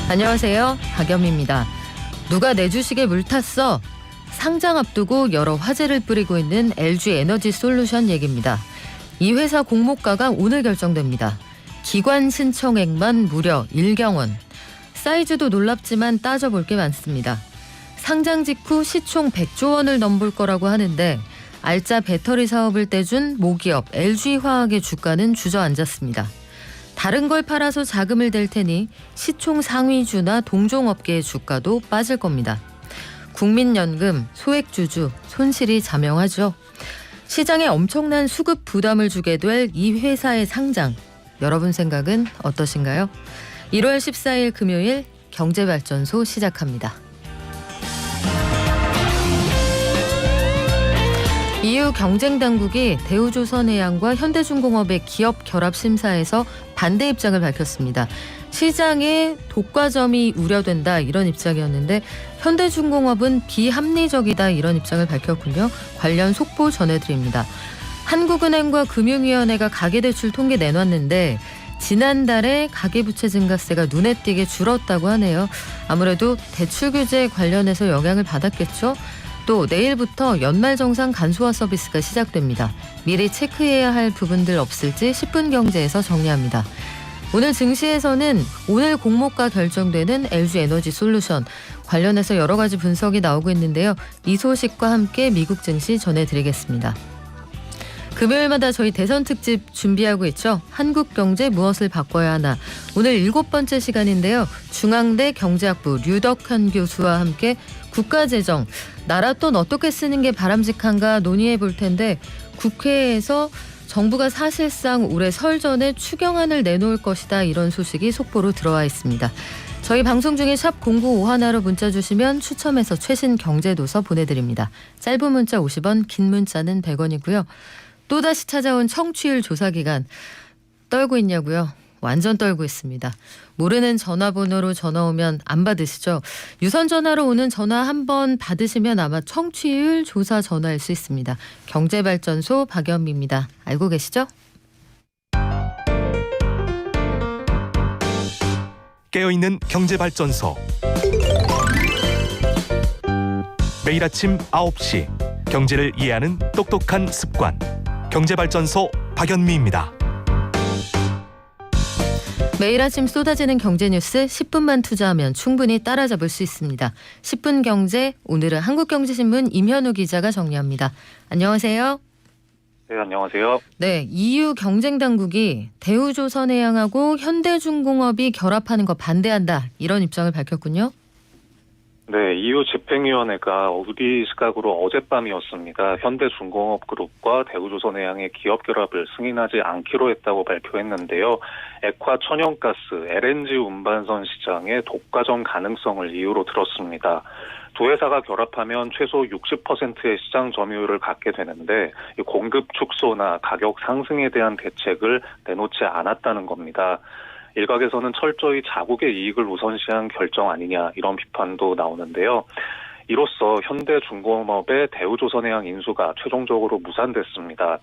안녕하세요. 박연미입니다. 누가 내 주식에 물 탔어? 상장 앞두고 여러 화제를 뿌리고 있는 LG 에너지 솔루션 얘기입니다. 이 회사 공모가가 오늘 결정됩니다. 기관 신청액만 무려 1경원. 사이즈도 놀랍지만 따져볼 게 많습니다. 상장 직후 시총 100조 원을 넘볼 거라고 하는데 알짜 배터리 사업을 떼준 모기업 LG화학의 주가는 주저앉았습니다. 다른 걸 팔아서 자금을 댈 테니 시총 상위주나 동종업계의 주가도 빠질 겁니다. 국민연금, 소액주주, 손실이 자명하죠. 시장에 엄청난 수급 부담을 주게 될 이 회사의 상장. 여러분 생각은 어떠신가요? 1월 14일 금요일 경제발전소 시작합니다. EU 경쟁당국이 대우조선해양과 현대중공업의 기업 결합 심사에서 반대 입장을 밝혔습니다. 시장에 독과점이 우려된다 이런 입장이었는데 현대중공업은 비합리적이다 이런 입장을 밝혔군요. 관련 속보 전해드립니다. 한국은행과 금융위원회가 가계대출 통계 내놨는데 지난달에 가계부채 증가세가 눈에 띄게 줄었다고 하네요. 아무래도 대출 규제 관련해서 영향을 받았겠죠. 또 내일부터 연말정산 간소화 서비스가 시작됩니다. 미리 체크해야 할 부분들 없을지 10분 경제에서 정리합니다. 오늘 증시에서는 오늘 공모가 결정되는 LG 에너지 솔루션 관련해서 여러 가지 분석이 나오고 있는데요. 이 소식과 함께 미국 증시 전해드리겠습니다. 금요일마다 저희 대선 특집 준비하고 있죠. 한국 경제 무엇을 바꿔야 하나. 오늘 7번째 시간인데요. 중앙대 경제학부 류덕현 교수와 함께 국가재정, 나라 돈 어떻게 쓰는 게 바람직한가 논의해 볼 텐데 국회에서 정부가 사실상 올해 설 전에 추경안을 내놓을 것이다 이런 소식이 속보로 들어와 있습니다. 저희 방송 중에 샵 0951로 문자 주시면 추첨해서 최신 경제도서 보내드립니다. 짧은 문자 50원, 긴 문자는 100원이고요. 또다시 찾아온 청취율 조사 기간. 떨고 있냐고요? 완전 떨고 있습니다. 모르는 전화번호로 전화 오면 안 받으시죠? 유선 전화로 오는 전화 한번 받으시면 아마 청취율 조사 전화일 수 있습니다. 경제발전소 박연미입니다. 알고 계시죠? 깨어있는 경제발전소. 매일 아침 9시 경제를 이해하는 똑똑한 습관. 경제발전소 박연미입니다. 매일 아침 쏟아지는 경제 뉴스 10분만 투자하면 충분히 따라잡을 수 있습니다. 10분 경제, 오늘은 한국경제신문 임현우 기자가 정리합니다. 안녕하세요. 네, 안녕하세요. 네, EU 경쟁당국이 대우조선해양하고 현대중공업이 결합하는 거 반대한다 이런 입장을 밝혔군요. 네, EU 집행위원회가 우리 시각으로 어젯밤이었습니다. 현대중공업그룹과 대우조선해양의 기업 결합을 승인하지 않기로 했다고 발표했는데요. 액화 천연가스, LNG 운반선 시장의 독과점 가능성을 이유로 들었습니다. 두 회사가 결합하면 최소 60%의 시장 점유율을 갖게 되는데 공급 축소나 가격 상승에 대한 대책을 내놓지 않았다는 겁니다. 일각에서는 철저히 자국의 이익을 우선시한 결정 아니냐 이런 비판도 나오는데요. 이로써 현대중공업의 대우조선해양 인수가 최종적으로 무산됐습니다.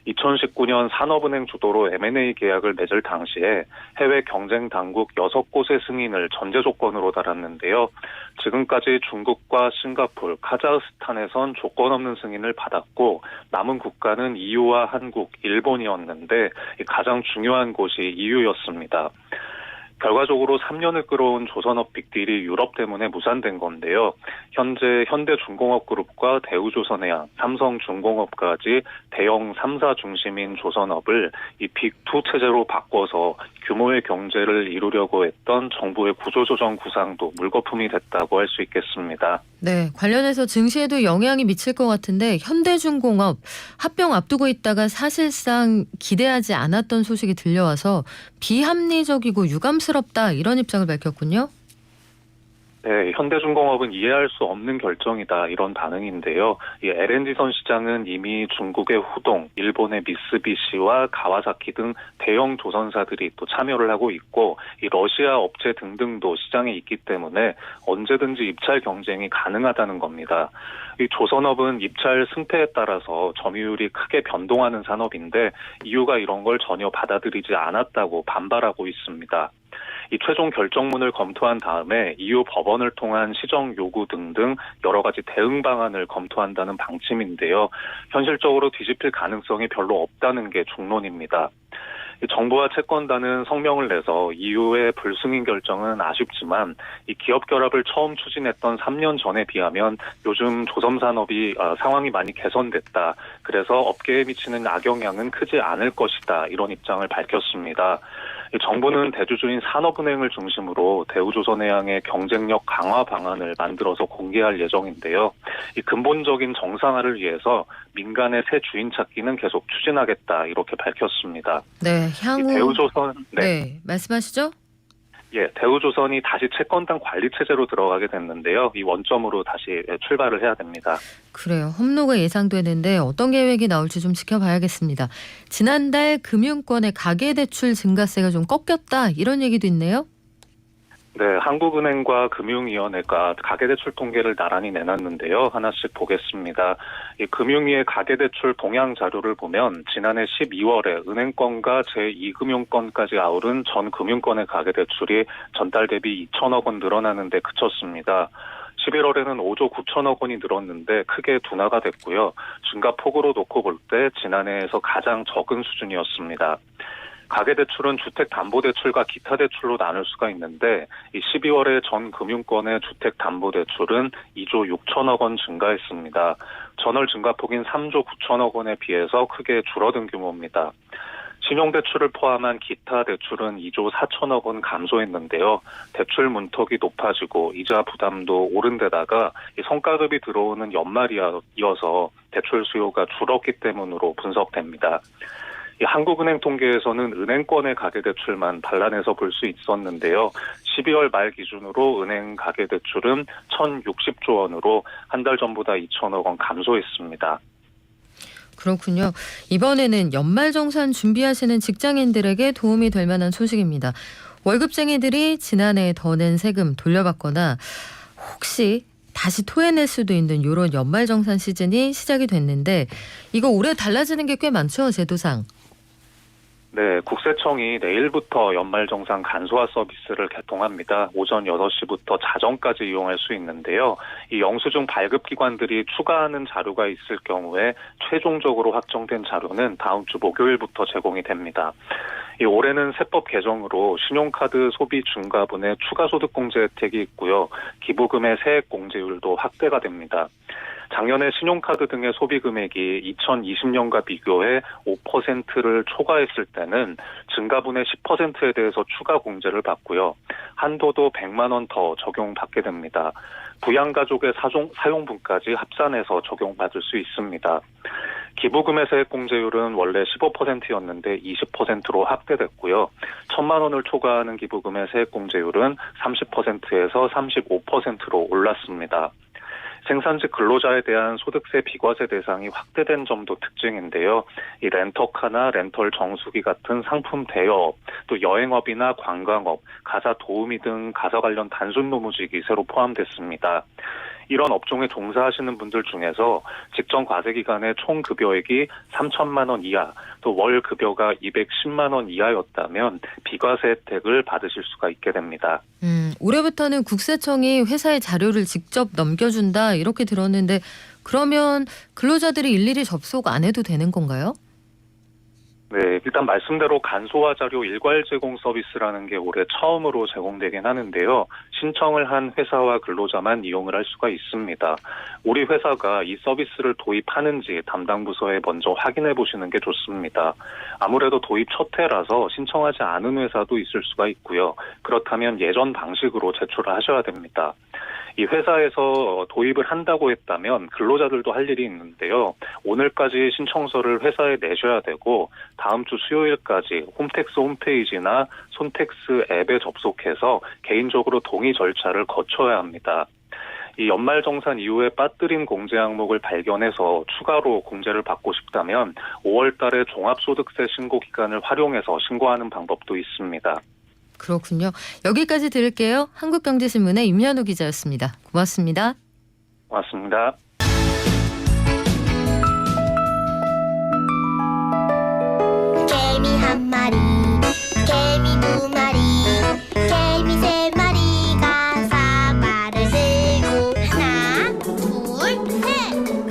2019년 산업은행 주도로 M&A 계약을 맺을 당시에 해외 경쟁 당국 6곳의 승인을 전제 조건으로 달았는데요. 지금까지 중국과 싱가포르, 카자흐스탄에선 조건 없는 승인을 받았고 남은 국가는 EU와 한국, 일본이었는데 가장 중요한 곳이 EU였습니다. 결과적으로 3년을 끌어온 조선업 빅딜이 유럽 때문에 무산된 건데요. 현재 현대중공업그룹과 대우조선해양, 삼성중공업까지 대형 3사 중심인 조선업을 이 빅2 체제로 바꿔서 규모의 경제를 이루려고 했던 정부의 구조조정 구상도 물거품이 됐다고 할 수 있겠습니다. 네, 관련해서 증시에도 영향이 미칠 것 같은데 현대중공업 합병 앞두고 있다가 사실상 기대하지 않았던 소식이 들려와서 비합리적이고 유감스럽다 이런 입장을 밝혔군요. 네, 현대중공업은 이해할 수 없는 결정이다 이런 반응인데요. 이 LNG선 시장은 이미 중국의 후동, 일본의 미쓰비시와 가와사키 등 대형 조선사들이 또 참여를 하고 있고 이 러시아 업체 등등도 시장에 있기 때문에 언제든지 입찰 경쟁이 가능하다는 겁니다. 이 조선업은 입찰 승패에 따라서 점유율이 크게 변동하는 산업인데 EU가 이런 걸 전혀 받아들이지 않았다고 반발하고 있습니다. 이 최종 결정문을 검토한 다음에 EU 법원을 통한 시정 요구 등등 여러 가지 대응 방안을 검토한다는 방침인데요. 현실적으로 뒤집힐 가능성이 별로 없다는 게 중론입니다. 정부와 채권단은 성명을 내서 EU의 불승인 결정은 아쉽지만 이 기업 결합을 처음 추진했던 3년 전에 비하면 요즘 조선산업이 상황이 많이 개선됐다. 그래서 업계에 미치는 악영향은 크지 않을 것이다. 이런 입장을 밝혔습니다. 정부는 대주주인 산업은행을 중심으로 대우조선해양의 경쟁력 강화 방안을 만들어서 공개할 예정인데요. 이 근본적인 정상화를 위해서 민간의 새 주인 찾기는 계속 추진하겠다 이렇게 밝혔습니다. 네, 향후 대우조선 네, 말씀하시죠? 예, 대우조선이 다시 채권단 관리 체제로 들어가게 됐는데요. 이 원점으로 다시 출발을 해야 됩니다. 그래요. 험로가 예상되는데 어떤 계획이 나올지 좀 지켜봐야겠습니다. 지난달 금융권의 가계대출 증가세가 좀 꺾였다 이런 얘기도 있네요. 네, 한국은행과 금융위원회가 가계대출 통계를 나란히 내놨는데요. 하나씩 보겠습니다. 이 금융위의 가계대출 동향 자료를 보면 지난해 12월에 은행권과 제2금융권까지 아우른 전 금융권의 가계대출이 전달 대비 2천억 원 늘어나는 데 그쳤습니다. 11월에는 5조 9천억 원이 늘었는데 크게 둔화가 됐고요. 증가폭으로 놓고 볼 때 지난해에서 가장 적은 수준이었습니다. 가계대출은 주택담보대출과 기타 대출로 나눌 수가 있는데 이 12월에 전 금융권의 주택담보대출은 2조 6천억 원 증가했습니다. 전월 증가폭인 3조 9천억 원에 비해서 크게 줄어든 규모입니다. 신용대출을 포함한 기타 대출은 2조 4천억 원 감소했는데요. 대출 문턱이 높아지고 이자 부담도 오른 데다가 성과급이 들어오는 연말이어서 대출 수요가 줄었기 때문으로 분석됩니다. 이 한국은행 통계에서는 은행권의 가계대출만 반란해서 볼 수 있었는데요. 12월 말 기준으로 은행 가계대출은 1,060조 원으로 한 달 전보다 2천억 원 감소했습니다. 그렇군요. 이번에는 연말정산 준비하시는 직장인들에게 도움이 될 만한 소식입니다. 월급쟁이들이 지난해 더 낸 세금 돌려받거나 혹시 다시 토해낼 수도 있는 이런 연말정산 시즌이 시작이 됐는데 이거 올해 달라지는 게 꽤 많죠, 제도상. 네, 국세청이 내일부터 연말정산 간소화 서비스를 개통합니다. 오전 6시부터 자정까지 이용할 수 있는데요. 이 영수증 발급기관들이 추가하는 자료가 있을 경우에 최종적으로 확정된 자료는 다음 주 목요일부터 제공이 됩니다. 이 올해는 세법 개정으로 신용카드 소비 중과분에 추가소득공제 혜택이 있고요. 기부금의 세액공제율도 확대가 됩니다. 작년에 신용카드 등의 소비 금액이 2020년과 비교해 5%를 초과했을 때는 증가분의 10%에 대해서 추가 공제를 받고요. 한도도 100만 원 더 적용받게 됩니다. 부양가족의 사용분까지 합산해서 적용받을 수 있습니다. 기부금의 세액공제율은 원래 15%였는데 20%로 확대됐고요. 1,000만 원을 초과하는 기부금의 세액공제율은 30%에서 35%로 올랐습니다. 생산직 근로자에 대한 소득세 비과세 대상이 확대된 점도 특징인데요. 이 렌터카나 렌털 정수기 같은 상품 대여업, 또 여행업이나 관광업, 가사 도우미 등 가사 관련 단순 노무직이 새로 포함됐습니다. 이런 업종에 종사하시는 분들 중에서 직전 과세 기간의 총 급여액이 3천만 원 이하, 또 월 급여가 210만 원 이하였다면 비과세 혜택을 받으실 수가 있게 됩니다. 올해부터는 국세청이 회사에 자료를 직접 넘겨준다 이렇게 들었는데 그러면 근로자들이 일일이 접속 안 해도 되는 건가요? 네, 일단 말씀대로 간소화 자료 일괄 제공 서비스라는 게 올해 처음으로 제공되긴 하는데요. 신청을 한 회사와 근로자만 이용을 할 수가 있습니다. 우리 회사가 이 서비스를 도입하는지 담당 부서에 먼저 확인해 보시는 게 좋습니다. 아무래도 도입 첫 해라서 신청하지 않은 회사도 있을 수가 있고요. 그렇다면 예전 방식으로 제출을 하셔야 됩니다. 이 회사에서 도입을 한다고 했다면 근로자들도 할 일이 있는데요. 오늘까지 신청서를 회사에 내셔야 되고 다음 주 수요일까지 홈택스 홈페이지나 손택스 앱에 접속해서 개인적으로 동의 절차를 거쳐야 합니다. 이 연말정산 이후에 빠뜨린 공제 항목을 발견해서 추가로 공제를 받고 싶다면 5월 달에 종합소득세 신고 기간을 활용해서 신고하는 방법도 있습니다. 그렇군요. 여기까지 들을게요. 한국경제신문의 임현우 기자였습니다. 고맙습니다. 고맙습니다. 개미 한 마리, 개미 두 마리,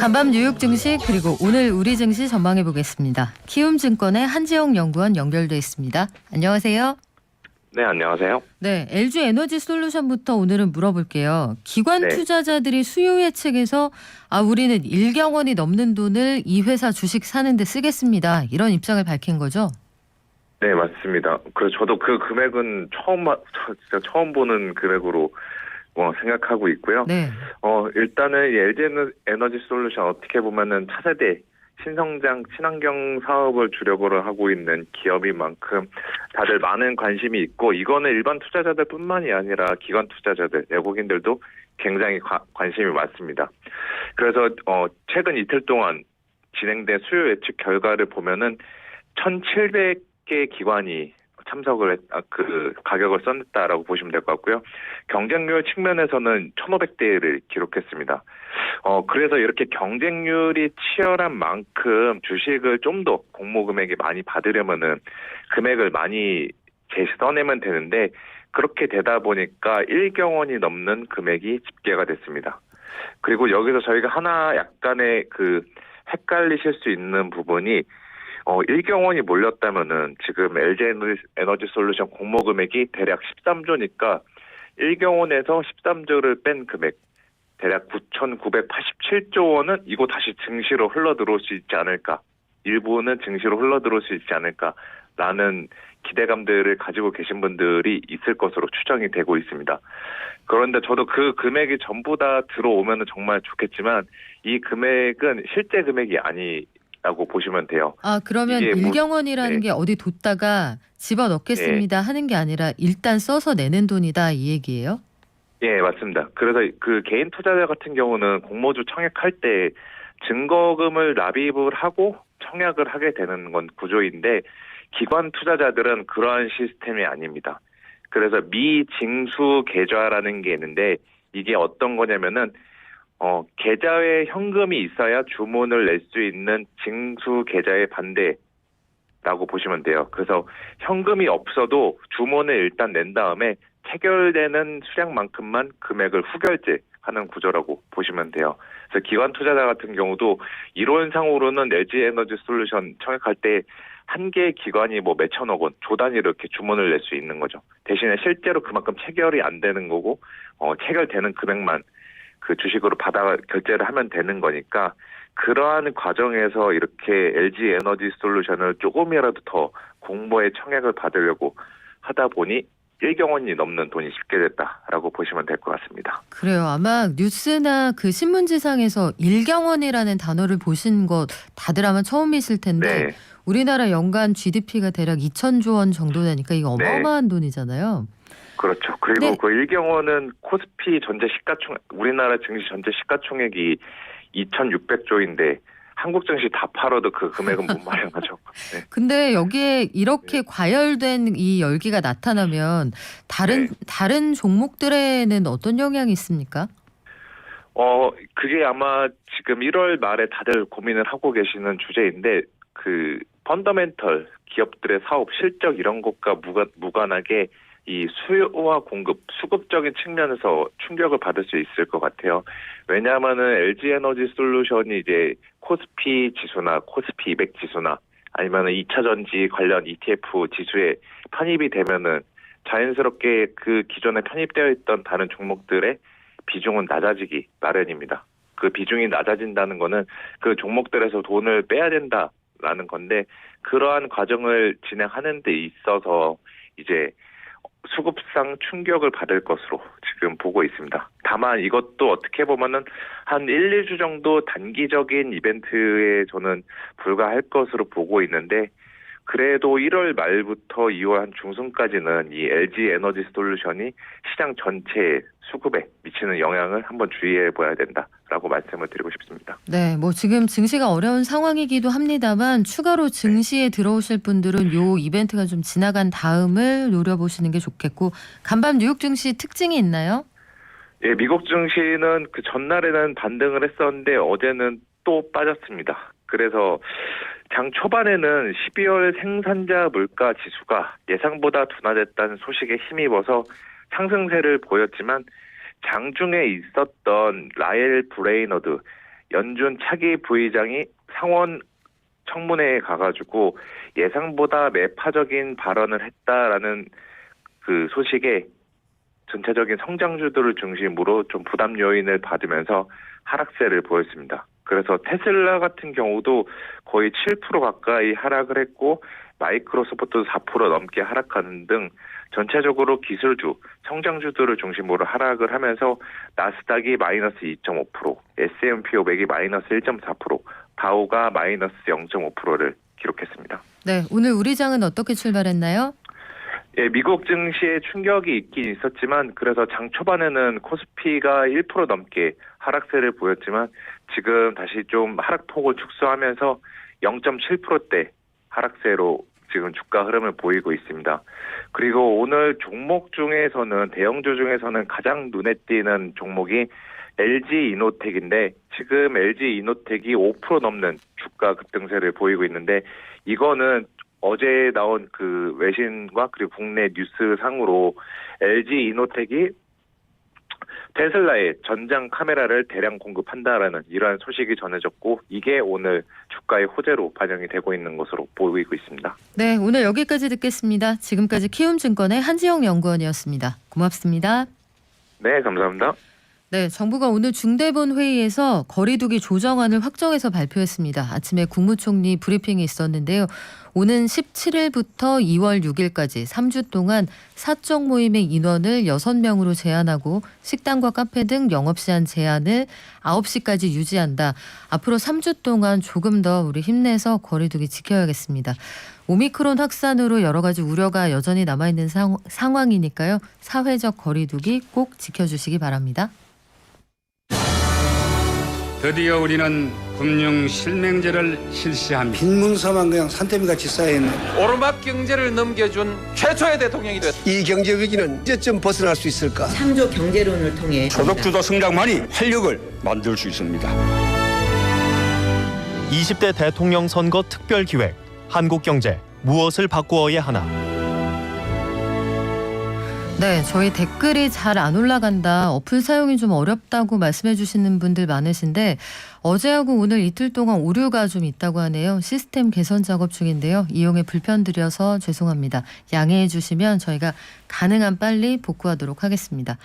간밤 뉴욕 증시 그리고 오늘 우리 증시 전망해 보겠습니다. 키움증권의 한지영 연구원 연결돼 있습니다. 안녕하세요. 네, 안녕하세요. 네, LG 에너지 솔루션부터 오늘은 물어볼게요. 기관 네. 투자자들이 수요 예측에서 우리는 1경원이 넘는 돈을 이 회사 주식 사는데 쓰겠습니다. 이런 입장을 밝힌 거죠? 네, 맞습니다. 그래서 저도 그 금액은 진짜 처음 보는 금액으로 생각하고 있고요. 네. 일단은 이 LG 에너지 솔루션 어떻게 보면은 차세대 신성장 친환경 사업을 주력으로 하고 있는 기업인 만큼 다들 많은 관심이 있고, 이거는 일반 투자자들뿐만이 아니라 기관 투자자들, 외국인들도 굉장히 관심이 많습니다. 그래서 최근 이틀 동안 진행된 수요 예측 결과를 보면은 1,700개 기관이 참석을 가격을 써냈다라고 보시면 될 것 같고요. 경쟁률 측면에서는 1,500대를 기록했습니다. 그래서 이렇게 경쟁률이 치열한 만큼 주식을 좀 더 공모 금액이 많이 받으려면은 금액을 많이 써내면 되는데, 그렇게 되다 보니까 1경원이 넘는 금액이 집계가 됐습니다. 그리고 여기서 저희가 하나 약간의 헷갈리실 수 있는 부분이 1경원이 몰렸다면은 지금 LG 에너지 솔루션 공모 금액이 대략 13조니까 1경원에서 13조를 뺀 금액 대략 9,987조 원은 이거 다시 증시로 흘러들어올 수 있지 않을까, 일부는 증시로 흘러들어올 수 있지 않을까라는 기대감들을 가지고 계신 분들이 있을 것으로 추정이 되고 있습니다. 그런데 저도 그 금액이 전부 다 들어오면 정말 좋겠지만, 이 금액은 실제 금액이 아니라고 보시면 돼요. 그러면 이게 1경원이라는 게 어디 뒀다가 집어넣겠습니다 하는 게 아니라 일단 써서 내는 돈이다, 이 얘기예요? 예, 맞습니다. 그래서 개인 투자자 같은 경우는 공모주 청약할 때 증거금을 납입을 하고 청약을 하게 되는 건 구조인데, 기관 투자자들은 그러한 시스템이 아닙니다. 그래서 미징수 계좌라는 게 있는데, 이게 어떤 거냐면은 계좌에 현금이 있어야 주문을 낼 수 있는 징수 계좌의 반대라고 보시면 돼요. 그래서 현금이 없어도 주문을 일단 낸 다음에 체결되는 수량만큼만 금액을 후결제하는 구조라고 보시면 돼요. 그래서 기관 투자자 같은 경우도 이론상으로는 LG 에너지 솔루션 청약할 때 한 개의 기관이 몇천억 원, 조 단위로 이렇게 주문을 낼 수 있는 거죠. 대신에 실제로 그만큼 체결이 안 되는 거고, 체결되는 금액만 그 주식으로 받아 결제를 하면 되는 거니까, 그러한 과정에서 이렇게 LG 에너지 솔루션을 조금이라도 더 공모에 청약을 받으려고 하다 보니 1경원이 넘는 돈이 집계됐다라고 보시면 될 것 같습니다. 그래요. 아마 뉴스나 신문지상에서 1경원이라는 단어를 보신 거 다들 아마 처음이실 텐데, 네. 우리나라 연간 GDP가 대략 2,000조 원 정도 되니까 이거 어마어마한 돈이잖아요. 그렇죠. 그리고 그 1경원은 코스피 전체 우리나라 증시 전체 시가총액이 2,600조인데 한국 증시 다 팔아도 그 금액은 못 마련하죠. 네. 근데 여기에 이렇게 과열된 이 열기가 나타나면 다른 종목들에는 어떤 영향이 있습니까? 그게 아마 지금 1월 말에 다들 고민을 하고 계시는 주제인데, 펀더멘털 기업들의 사업 실적 이런 것과 무관하게 이 수요와 공급, 수급적인 측면에서 충격을 받을 수 있을 것 같아요. 왜냐하면은 LG 에너지 솔루션이 이제 코스피 지수나 코스피 200 지수나 아니면은 2차 전지 관련 ETF 지수에 편입이 되면은 자연스럽게 그 기존에 편입되어 있던 다른 종목들의 비중은 낮아지기 마련입니다. 그 비중이 낮아진다는 거는 그 종목들에서 돈을 빼야 된다라는 건데, 그러한 과정을 진행하는 데 있어서 이제 수급상 충격을 받을 것으로 지금 보고 있습니다. 다만 이것도 어떻게 보면은 한 1, 2주 정도 단기적인 이벤트에 저는 불과할 것으로 보고 있는데, 그래도 1월 말부터 2월 한 중순까지는 이 LG 에너지 솔루션이 시장 전체의 수급에 미치는 영향을 한번 주의해 봐야 된다라고 말씀을 드리고 싶습니다. 네, 지금 증시가 어려운 상황이기도 합니다만 추가로 증시에 들어오실 분들은 요 이벤트가 좀 지나간 다음을 노려보시는 게 좋겠고, 간밤 뉴욕 증시 특징이 있나요? 예, 미국 증시는 그 전날에는 반등을 했었는데 어제는 또 빠졌습니다. 그래서 장 초반에는 12월 생산자 물가 지수가 예상보다 둔화됐다는 소식에 힘입어서 상승세를 보였지만, 장중에 있었던 라엘 브레이너드 연준 차기 부의장이 상원 청문회에 가가지고 예상보다 매파적인 발언을 했다라는 그 소식에 전체적인 성장주들을 중심으로 좀 부담 요인을 받으면서 하락세를 보였습니다. 그래서 테슬라 같은 경우도 거의 7% 가까이 하락을 했고 마이크로소프트도 4% 넘게 하락하는 등 전체적으로 기술주, 성장주들을 중심으로 하락을 하면서 나스닥이 마이너스 2.5%, S&P 500이 마이너스 1.4%, 다우가 마이너스 0.5%를 기록했습니다. 네, 오늘 우리 장은 어떻게 출발했나요? 예, 미국 증시에 충격이 있긴 있었지만 그래서 장 초반에는 코스피가 1% 넘게 하락세를 보였지만 지금 다시 좀 하락폭을 축소하면서 0.7%대 하락세로 지금 주가 흐름을 보이고 있습니다. 그리고 오늘 종목 중에서는 대형주 중에서는 가장 눈에 띄는 종목이 LG 이노텍인데 지금 LG 이노텍이 5% 넘는 주가 급등세를 보이고 있는데 이거는 어제 나온 그 외신과 그리고 국내 뉴스상으로 LG 이노텍이 테슬라의 전장 카메라를 대량 공급한다라는 이러한 소식이 전해졌고 이게 오늘 주가의 호재로 반영이 되고 있는 것으로 보이고 있습니다. 네, 오늘 여기까지 듣겠습니다. 지금까지 키움증권의 한지영 연구원이었습니다. 고맙습니다. 네, 감사합니다. 네, 정부가 오늘 중대본 회의에서 거리두기 조정안을 확정해서 발표했습니다. 아침에 국무총리 브리핑이 있었는데요. 오는 17일부터 2월 6일까지 3주 동안 사적 모임의 인원을 6명으로 제한하고 식당과 카페 등 영업시간 제한을 9시까지 유지한다. 앞으로 3주 동안 조금 더 우리 힘내서 거리두기 지켜야겠습니다. 오미크론 확산으로 여러 가지 우려가 여전히 남아있는 상황이니까요. 사회적 거리두기 꼭 지켜주시기 바랍니다. 드디어 우리는 금융 실명제를 실시합니다. 빈문서만 그냥 산더미같이 쌓여있는 오르막 경제를 넘겨준 최초의 대통령이 됐다. 이 경제 위기는 언제쯤 벗어날 수 있을까? 창조 경제론을 통해 소득주도 성장만이 활력을 만들 수 있습니다. 20대 대통령 선거 특별기획 한국경제 무엇을 바꾸어야 하나. 네, 저희 댓글이 잘 안 올라간다. 어플 사용이 좀 어렵다고 말씀해 주시는 분들 많으신데 어제하고 오늘 이틀 동안 오류가 좀 있다고 하네요. 시스템 개선 작업 중인데요. 이용에 불편 드려서 죄송합니다. 양해해 주시면 저희가 가능한 빨리 복구하도록 하겠습니다.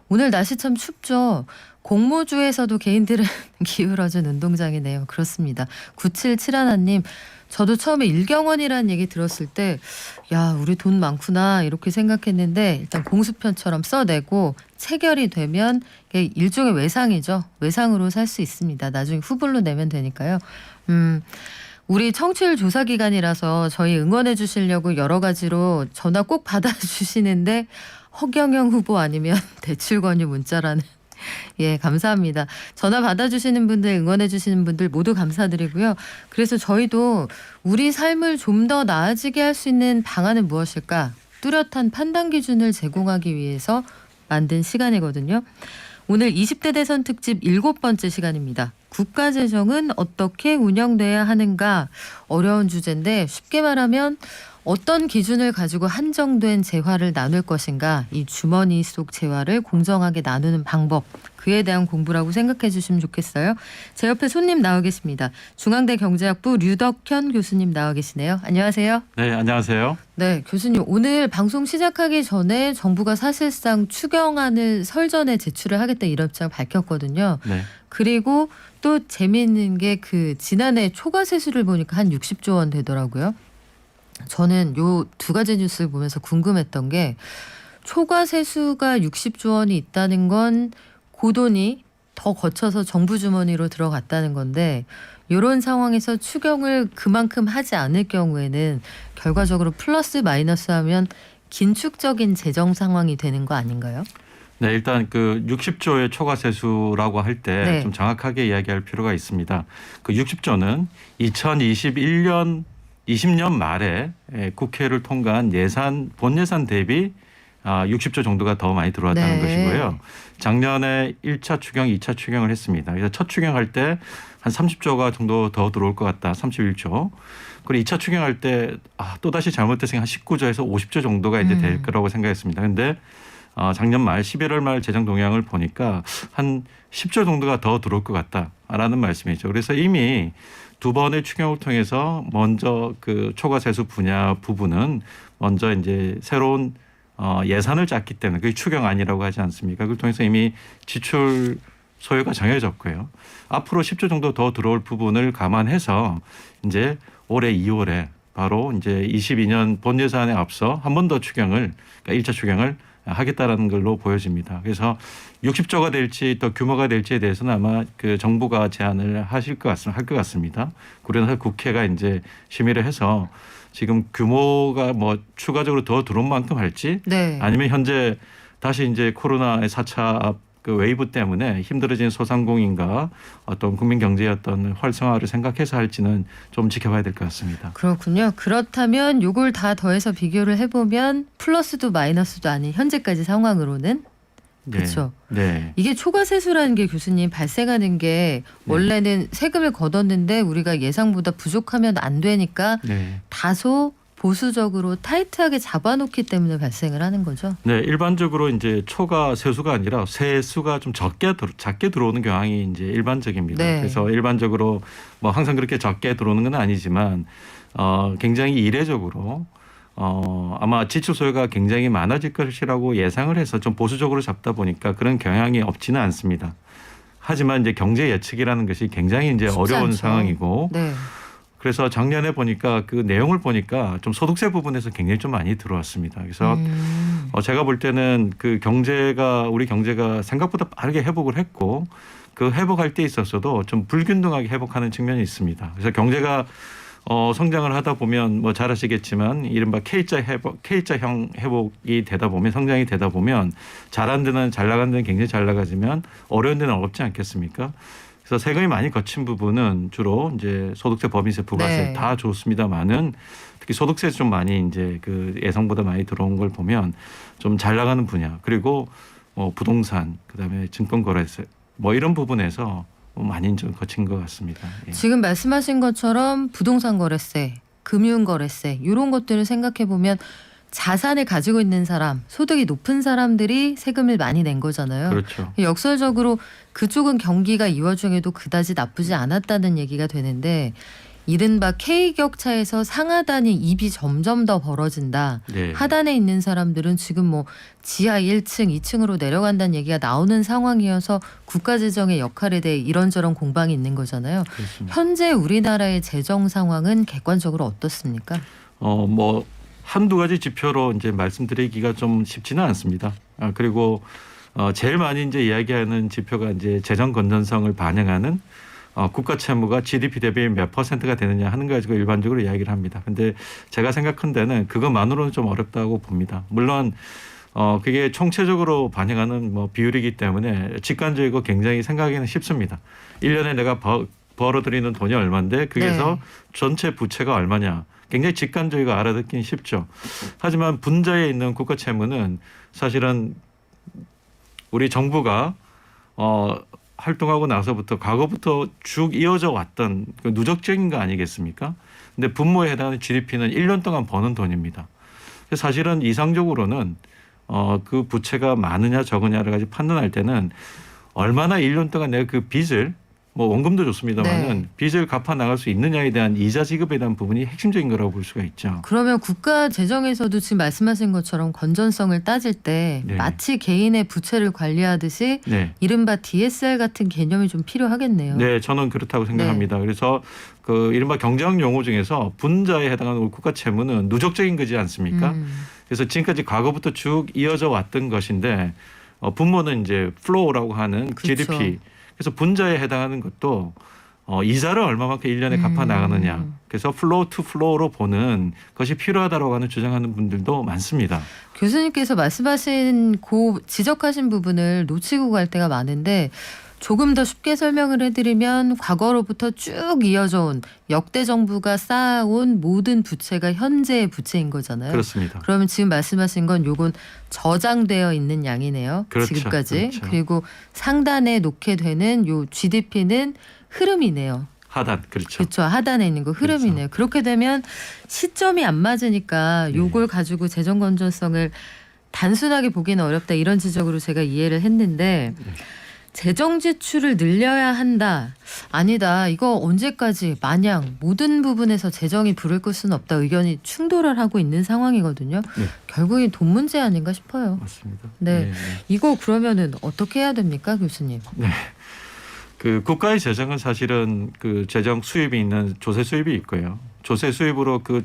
오늘 날씨 참 춥죠. 공모주에서도 개인들은 기울어진 운동장이네요. 그렇습니다. 9771님, 저도 처음에 일경원이라는 얘기 들었을 때 야, 우리 돈 많구나 이렇게 생각했는데 일단 공수편처럼 써내고 체결이 되면 일종의 외상이죠. 외상으로 살 수 있습니다. 나중에 후불로 내면 되니까요. 우리 청취율 조사 기간이라서 저희 응원해 주시려고 여러 가지로 전화 꼭 받아주시는데 허경영 후보 아니면 대출 권유 문자라는 예, 감사합니다. 전화 받아주시는 분들, 응원해주시는 분들 모두 감사드리고요. 그래서 저희도 우리 삶을 좀 더 나아지게 할 수 있는 방안은 무엇일까? 뚜렷한 판단 기준을 제공하기 위해서 만든 시간이거든요. 오늘 20대 대선 특집 7번째 시간입니다. 국가재정은 어떻게 운영돼야 하는가? 어려운 주제인데 쉽게 말하면 어떤 기준을 가지고 한정된 재화를 나눌 것인가, 이 주머니 속 재화를 공정하게 나누는 방법, 그에 대한 공부라고 생각해 주시면 좋겠어요. 제 옆에 손님 나와 계십니다. 중앙대 경제학부 류덕현 교수님 나와 계시네요. 안녕하세요. 네, 안녕하세요. 네, 교수님, 오늘 방송 시작하기 전에 정부가 사실상 추경안을 설전에 제출을 하겠다 이런 입장을 밝혔거든요. 네. 그리고 또 재미있는 게 그 지난해 초과 세수를 보니까 한 60조 원 되더라고요. 저는 요 두 가지 뉴스를 보면서 궁금했던 게 초과 세수가 60조 원이 있다는 건 그 돈이 더 거쳐서 정부 주머니로 들어갔다는 건데 이런 상황에서 추경을 그만큼 하지 않을 경우에는 결과적으로 플러스 마이너스 하면 긴축적인 재정 상황이 되는 거 아닌가요? 네, 일단 그 60조의 초과 세수라고 할 때 네. 좀 정확하게 이야기할 필요가 있습니다. 그 60조는 2021년 20년 말에 국회를 통과한 본 예산 대비 60조 정도가 더 많이 들어왔다는 네. 것이고요. 작년에 1차 추경, 2차 추경을 했습니다. 그래서 첫 추경할 때 한 30조가 정도 더 들어올 것 같다. 31조. 그리고 2차 추경할 때 또다시 잘못돼서 한 19조에서 50조 정도가 이제 될 거라고 생각했습니다. 그런데 작년 말 11월 말 재정 동향을 보니까 한 10조 정도가 더 들어올 것 같다라는 말씀이죠. 그래서 이미 두 번의 추경을 통해서 먼저 그 초과세수 분야 부분은 먼저 이제 새로운 예산을 짰기 때문에 그게 추경안이라고 하지 않습니까? 그걸 통해서 이미 지출 소요가 정해졌고요. 앞으로 10조 정도 더 들어올 부분을 감안해서 이제 올해 2월에 바로 이제 22년 본 예산에 앞서 한 번 더 추경을 그러니까 1차 추경을 하겠다라는 걸로 보여집니다. 그래서 60조가 될지 또 규모가 될지에 대해서는 아마 그 정부가 제안을 할 것 같습니다. 그래서 국회가 이제 심의를 해서 지금 규모가 뭐 추가적으로 더 들어온 만큼 할지 네. 아니면 현재 다시 이제 코로나의 4차 그 웨이브 때문에 힘들어진 소상공인과 어떤 국민 경제의 어떤 활성화를 생각해서 할지는 좀 지켜봐야 될 것 같습니다. 그렇군요. 그렇다면 요걸 다 더해서 비교를 해보면 플러스도 마이너스도 아닌 현재까지 상황으로는 그렇죠. 네. 이게 초과세수라는 게 교수님 발생하는 게 원래는 세금을 걷었는데 우리가 예상보다 부족하면 안 되니까 네. 다소 보수적으로 타이트하게 잡아놓기 때문에 발생을 하는 거죠. 네, 일반적으로 이제 초과 세수가 아니라 세수가 좀 작게 들어오는 경향이 이제 일반적입니다. 네. 그래서 일반적으로 뭐 항상 그렇게 적게 들어오는 건 아니지만 굉장히 이례적으로 아마 지출 소요가 굉장히 많아질 것이라고 예상을 해서 좀 보수적으로 잡다 보니까 그런 경향이 없지는 않습니다. 하지만 이제 경제 예측이라는 것이 굉장히 이제 쉽지 어려운 않죠. 상황이고 네. 그래서 작년에 보니까 그 내용을 보니까 좀 소득세 부분에서 굉장히 좀 많이 들어왔습니다. 그래서 제가 볼 때는 그 우리 경제가 생각보다 빠르게 회복을 했고 그 회복할 때 있어서도 좀 불균등하게 회복하는 측면이 있습니다. 그래서 경제가 성장을 하다 보면 뭐 잘 아시겠지만 이른바 K자형 회복이 되다 보면 성장이 되다 보면 잘한 데는 잘 나가는 데는 굉장히 잘 나가지만 어려운 데는 어렵지 않겠습니까? 그래서 세금이 많이 거친 부분은 주로 이제 소득세, 법인세, 부가세 네. 다 좋습니다만은 특히 소득세 좀 많이 이제 그 예상보다 많이 들어온 걸 보면 좀 잘 나가는 분야 그리고 뭐 부동산 그다음에 증권거래세 뭐 이런 부분에서 많이 좀 거친 것 같습니다. 예. 지금 말씀하신 것처럼 부동산 거래세, 금융 거래세 이런 것들을 생각해 보면 자산을 가지고 있는 사람, 소득이 높은 사람들이 세금을 많이 낸 거잖아요. 그렇죠. 역설적으로 그쪽은 경기가 이 와중에도 그다지 나쁘지 않았다는 얘기가 되는데 이른바 K격차에서 상하단이 입이 점점 더 벌어진다. 네. 하단에 있는 사람들은 지금 뭐 지하 1층, 2층으로 내려간다는 얘기가 나오는 상황이어서 국가재정의 역할에 대해 이런저런 공방이 있는 거잖아요. 그렇습니다. 현재 우리나라의 재정 상황은 객관적으로 어떻습니까? 뭐 한두 가지 지표로 이제 말씀드리기가 좀 쉽지는 않습니다. 그리고 제일 많이 이제 이야기하는 지표가 이제 재정 건전성을 반영하는 국가 채무가 GDP 대비 몇 %가 되느냐 하는 거 가지고 일반적으로 이야기를 합니다. 근데 제가 생각한데는 그것만으로는 좀 어렵다고 봅니다. 물론 그게 총체적으로 반영하는 뭐 비율이기 때문에 직관적이고 굉장히 생각하기는 쉽습니다. 1년에 내가 벌어들이는 돈이 얼마인데 거기서 네. 전체 부채가 얼마냐. 굉장히 직관적이고 알아듣기는 쉽죠. 하지만 분자에 있는 국가 채무는 사실은 우리 정부가 활동하고 나서부터 과거부터 쭉 이어져 왔던 그 누적적인 거 아니겠습니까? 근데 분모에 해당하는 GDP는 1년 동안 버는 돈입니다. 그래서 사실은 이상적으로는 그 부채가 많으냐 적으냐를 가지고 판단할 때는 얼마나 1년 동안 내가 그 빚을 뭐 원금도 좋습니다만은 네. 빚을 갚아 나갈 수 있느냐에 대한 이자 지급에 대한 부분이 핵심적인 거라고 볼 수가 있죠. 그러면 국가 재정에서도 지금 말씀하신 것처럼 건전성을 따질 때 네. 마치 개인의 부채를 관리하듯이 네. 이른바 DSR 같은 개념이 좀 필요하겠네요. 네, 저는 그렇다고 생각합니다. 그래서 그 이른바 경제학 용어 중에서 분자에 해당하는 국가 채무는 누적적인 거지 않습니까? 그래서 지금까지 과거부터 쭉 이어져 왔던 것인데 분모는 이제 플로우라고 하는 그렇죠. GDP. 그래서 분자에 해당하는 것도 이자를 얼마만큼 1년에 갚아 나가느냐. 그래서 플로우 투 플로우로 보는 것이 필요하다고 하는 주장하는 분들도 많습니다. 교수님께서 말씀하신 지적하신 부분을 놓치고 갈 때가 많은데 조금 더 쉽게 설명을 해드리면 과거로부터 쭉 이어져 온 역대 정부가 쌓아온 모든 부채가 현재의 부채인 거잖아요. 그렇습니다. 그러면 지금 말씀하신 건 요건 저장되어 있는 양이네요. 그렇죠. 지금까지. 그렇죠. 그리고 상단에 놓게 되는 요 GDP는 흐름이네요. 하단 그렇죠. 그렇죠. 하단에 있는 거 흐름이네요. 그렇게 되면 시점이 안 맞으니까 요걸 가지고 재정 건전성을 단순하게 보기는 어렵다 이런 지적으로 제가 이해를 했는데 재정 지출을 늘려야 한다. 아니다. 이거 언제까지 마냥 모든 부분에서 재정이 불을 끌 수는 없다. 의견이 충돌을 하고 있는 상황이거든요. 네. 결국엔 돈 문제 아닌가 싶어요. 맞습니다. 네. 이거 그러면은 어떻게 해야 됩니까, 교수님? 그 국가의 재정은 사실은 그 재정 수입이 있는 조세 수입이 있고요. 조세 수입으로 그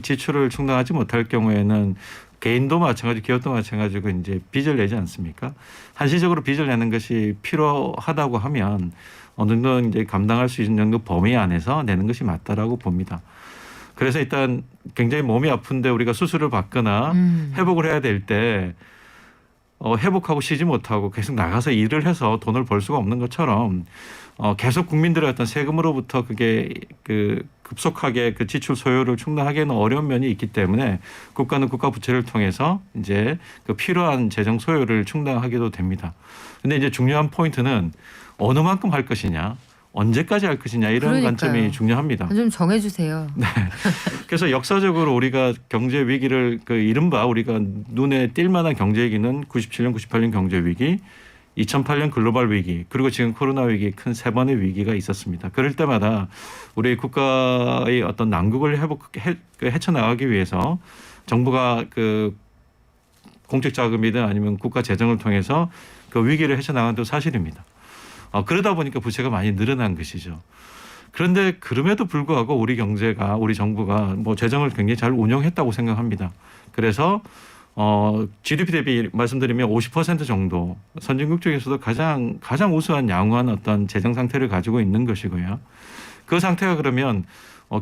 지출을 충당하지 못할 경우에는 개인도 마찬가지, 기업도 마찬가지고 이제 빚을 내지 않습니까? 한시적으로 빚을 내는 것이 필요하다고 하면 어느 정도 이제 감당할 수 있는 정도 범위 안에서 내는 것이 맞다라고 봅니다. 그래서 일단 굉장히 몸이 아픈데 우리가 수술을 받거나 회복을 해야 될 때 회복하고 쉬지 못하고 계속 나가서 일을 해서 돈을 벌 수가 없는 것처럼 계속 국민들의 어떤 세금으로부터 그게 그 급속하게 그 지출 소요를 충당하기에는 어려운 면이 있기 때문에 국가는 국가 부채를 통해서 이제 그 필요한 재정 소요를 충당하게도 됩니다. 근데 이제 중요한 포인트는 어느 만큼 할 것이냐, 언제까지 할 것이냐 이런 그러니까요. 관점이 중요합니다. 좀 정해주세요. 그래서 역사적으로 우리가 경제 위기를 그 이른바 우리가 눈에 띌 만한 경제 위기는 97년, 98년 경제 위기, 2008년 글로벌 위기, 그리고 지금 코로나 위기 큰 세 번의 위기가 있었습니다. 그럴 때마다 우리 국가의 어떤 난국을 헤쳐나가기 위해서 정부가 그 공적 자금이든 아니면 국가 재정을 통해서 그 위기를 헤쳐나간 것도 사실입니다. 그러다 보니까 부채가 많이 늘어난 것이죠. 그런데 그럼에도 불구하고 우리 경제가, 우리 정부가 뭐 재정을 굉장히 잘 운영했다고 생각합니다. 그래서 GDP 대비 말씀드리면 50% 정도 선진국 중에서도 가장 우수한 양호한 어떤 재정 상태를 가지고 있는 것이고요. 그 상태가 그러면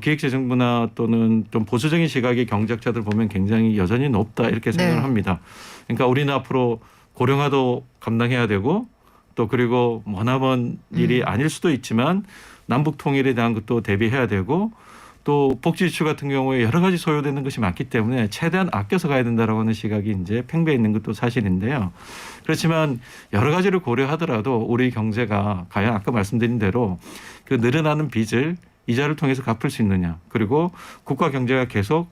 기획재정부나 또는 좀 보수적인 시각의 경제학자들 보면 굉장히 여전히 높다 이렇게 생각을 네. 합니다. 그러니까 우리는 앞으로 고령화도 감당해야 되고 또 그리고 머나먼 일이 아닐 수도 있지만 남북 통일에 대한 것도 대비해야 되고 또 복지 지출 같은 경우에 여러 가지 소요되는 것이 많기 때문에 최대한 아껴서 가야 된다라고 하는 시각이 이제 팽배해 있는 것도 사실인데요. 그렇지만 여러 가지를 고려하더라도 우리 경제가 과연 아까 말씀드린 대로 그 늘어나는 빚을 이자를 통해서 갚을 수 있느냐, 그리고 국가 경제가 계속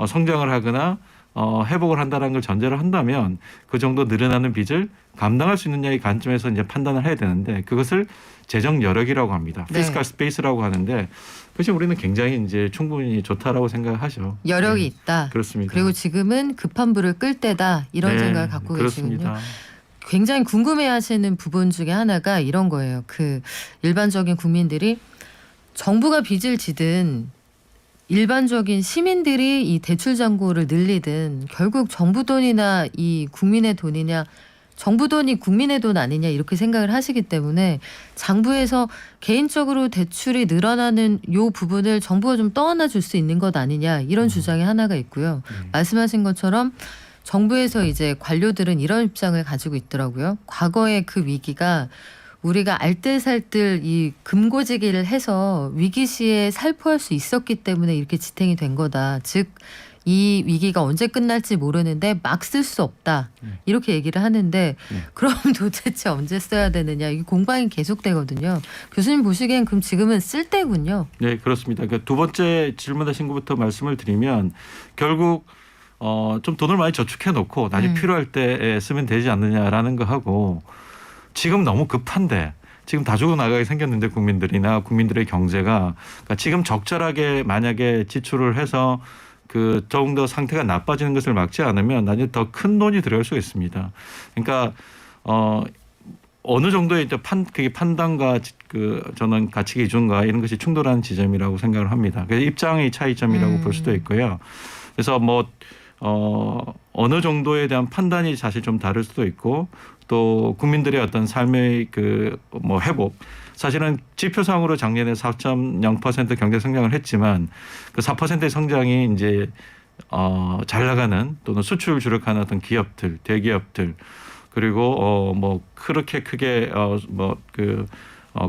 성장을 하거나 회복을 한다는 걸 전제로 한다면 그 정도 늘어나는 빚을 감당할 수 있느냐의 관점에서 이제 판단을 해야 되는데 그것을 재정 여력이라고 합니다. 네. 피스칼 스페이스라고 하는데 그것이 우리는 굉장히 이제 충분히 좋다라고 생각하죠. 여력이 네. 있다. 그렇습니다. 그리고 지금은 급한 불을 끌 때다. 이런 네, 생각을 갖고 계시군요. 그렇습니다. 굉장히 궁금해하시는 부분 중에 하나가 이런 거예요. 그 일반적인 국민들이 정부가 빚을 지든 일반적인 시민들이 이 대출 잔고를 늘리든 결국 정부 돈이나 이 국민의 돈이냐, 정부 돈이 국민의 돈 아니냐 이렇게 생각을 하시기 때문에 장부에서 개인적으로 대출이 늘어나는 요 부분을 정부가 좀 떠안아 줄 수 있는 것 아니냐 이런 주장이 하나가 있고요. 말씀하신 것처럼 정부에서 이제 관료들은 이런 입장을 가지고 있더라고요. 과거에 그 위기가 우리가 알뜰살뜰 이 금고지기를 해서 위기 시에 살포할 수 있었기 때문에 이렇게 지탱이 된 거다. 즉 이 위기가 언제 끝날지 모르는데 막 쓸 수 없다. 이렇게 얘기를 하는데 그럼 도대체 언제 써야 되느냐. 이 공방이 계속되거든요. 교수님 보시기엔 그럼 지금은 쓸 때군요. 네, 그렇습니다. 그러니까 두 번째 질문하신 것부터 말씀을 드리면 결국 좀 돈을 많이 저축해 놓고 나중에 필요할 때 쓰면 되지 않느냐라는 거 하고 지금 너무 급한데 지금 다 죽어나가게 생겼는데 국민들이나 국민들의 경제가 그러니까 지금 적절하게 만약에 지출을 해서 그 조금 더 상태가 나빠지는 것을 막지 않으면 나중에 더 큰 돈이 들어갈 수가 있습니다. 그러니까 어느 정도의 이제 그게 판단과 그 저는 가치 기준과 이런 것이 충돌하는 지점이라고 생각을 합니다. 그래서 입장의 차이점이라고 볼 수도 있고요. 그래서 뭐 어느 정도에 대한 판단이 사실 좀 다를 수도 있고 또 국민들의 어떤 삶의 그 뭐 회복 사실은 지표상으로 작년에 4.0% 경제 성장을 했지만 그 4%의 성장이 이제 잘 나가는 또는 수출 주력하는 어떤 기업들, 대기업들 그리고 뭐 그렇게 크게 뭐 그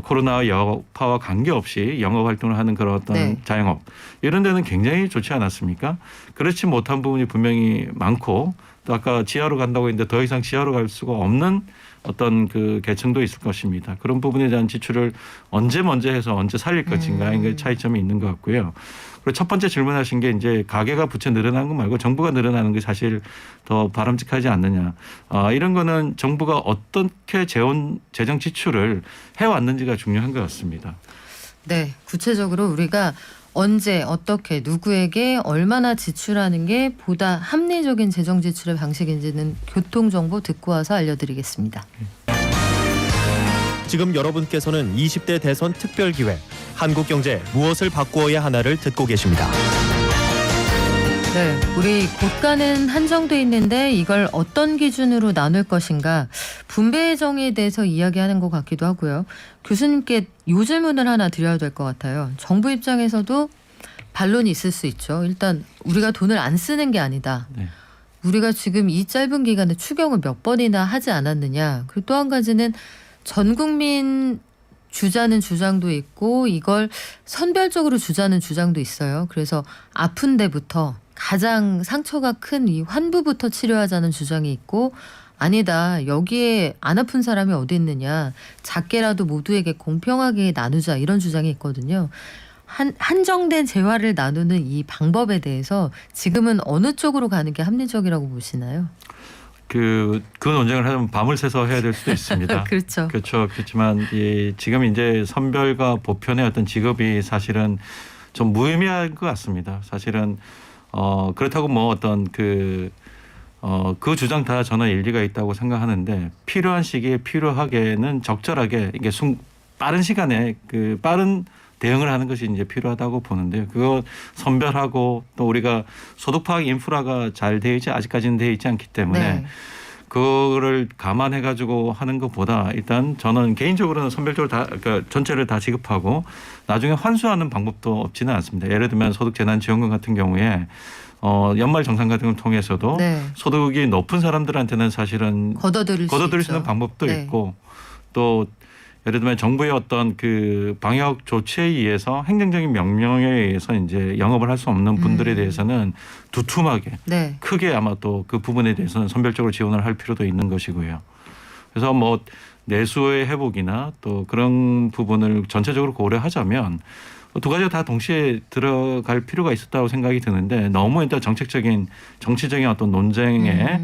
코로나 여파와 관계없이 영업 활동을 하는 그런 어떤 네. 자영업 이런 데는 굉장히 좋지 않았습니까? 그렇지 못한 부분이 분명히 많고 또 아까 지하로 간다고 했는데 더 이상 지하로 갈 수가 없는 어떤 그 계층도 있을 것입니다. 그런 부분에 대한 지출을 언제 먼저 해서 언제 살릴 것인가의 차이점이 있는 것 같고요. 그리고 첫 번째 질문하신 게 이제 가계가 부채 늘어나는 거 말고 정부가 늘어나는 게 사실 더 바람직하지 않느냐. 이런 거는 정부가 어떻게 재정 지출을 해왔는지가 중요한 것 같습니다. 네, 구체적으로 우리가 언제 어떻게 누구에게 얼마나 지출하는 게 보다 합리적인 재정 지출의 방식인지는 교통정보 듣고 와서 알려드리겠습니다. 지금 여러분께서는 20대 대선 특별기획 한국경제 무엇을 바꾸어야 하나를 듣고 계십니다. 네, 우리 국가는 한정돼 있는데 이걸 어떤 기준으로 나눌 것인가 분배의 정의에 대해서 이야기하는 것 같기도 하고요. 교수님께 요 질문을 하나 드려야 될 것 같아요. 정부 입장에서도 반론이 있을 수 있죠. 일단 우리가 돈을 안 쓰는 게 아니다. 네. 우리가 지금 이 짧은 기간에 추경을 몇 번이나 하지 않았느냐. 그리고 또 한 가지는 전 국민 주자는 주장도 있고 이걸 선별적으로 주자는 주장도 있어요. 그래서 아픈 데부터 가장 상처가 큰 이 환부부터 치료하자는 주장이 있고 아니다. 여기에 안 아픈 사람이 어디 있느냐. 작게라도 모두에게 공평하게 나누자 이런 주장이 있거든요. 한정된 재화를 나누는 이 방법에 대해서 지금은 어느 쪽으로 가는 게 합리적이라고 보시나요? 그 논쟁을 하면 밤을 새서 해야 될 수도 있습니다. 그렇죠. 그렇죠. 그렇지만 지금 이제 선별과 보편의 어떤 직업이 사실은 좀 무의미한 것 같습니다. 사실은 그렇다고 뭐 어떤 그 주장 다 저는 일리가 있다고 생각하는데 필요한 시기에 필요하게는 적절하게 이게 빠른 시간에 그 빠른 대응을 하는 것이 이제 필요하다고 보는데요. 그거 선별하고 또 우리가 소득 파악 인프라가 잘 되어 있지 아직까지는 되어 있지 않기 때문에 네. 그거를 감안해 가지고 하는 것보다 일단 저는 개인적으로는 선별적으로 다 그러니까 전체를 다 지급하고 나중에 환수하는 방법도 없지는 않습니다. 예를 들면 소득재난지원금 같은 경우에 연말 정산 같은 걸 통해서도 네. 소득이 높은 사람들한테는 사실은 거둬들일 수 있는 방법도 네. 있고 또 예를 들면 정부의 어떤 그 방역 조치에 의해서 행정적인 명령에 의해서 이제 영업을 할 수 없는 분들에 대해서는 두툼하게 네. 크게 아마 또 그 부분에 대해서는 선별적으로 지원을 할 필요도 있는 것이고요. 그래서 뭐 내수의 회복이나 또 그런 부분을 전체적으로 고려하자면 두 가지가 다 동시에 들어갈 필요가 있었다고 생각이 드는데 너무 일단 정치적인 어떤 논쟁에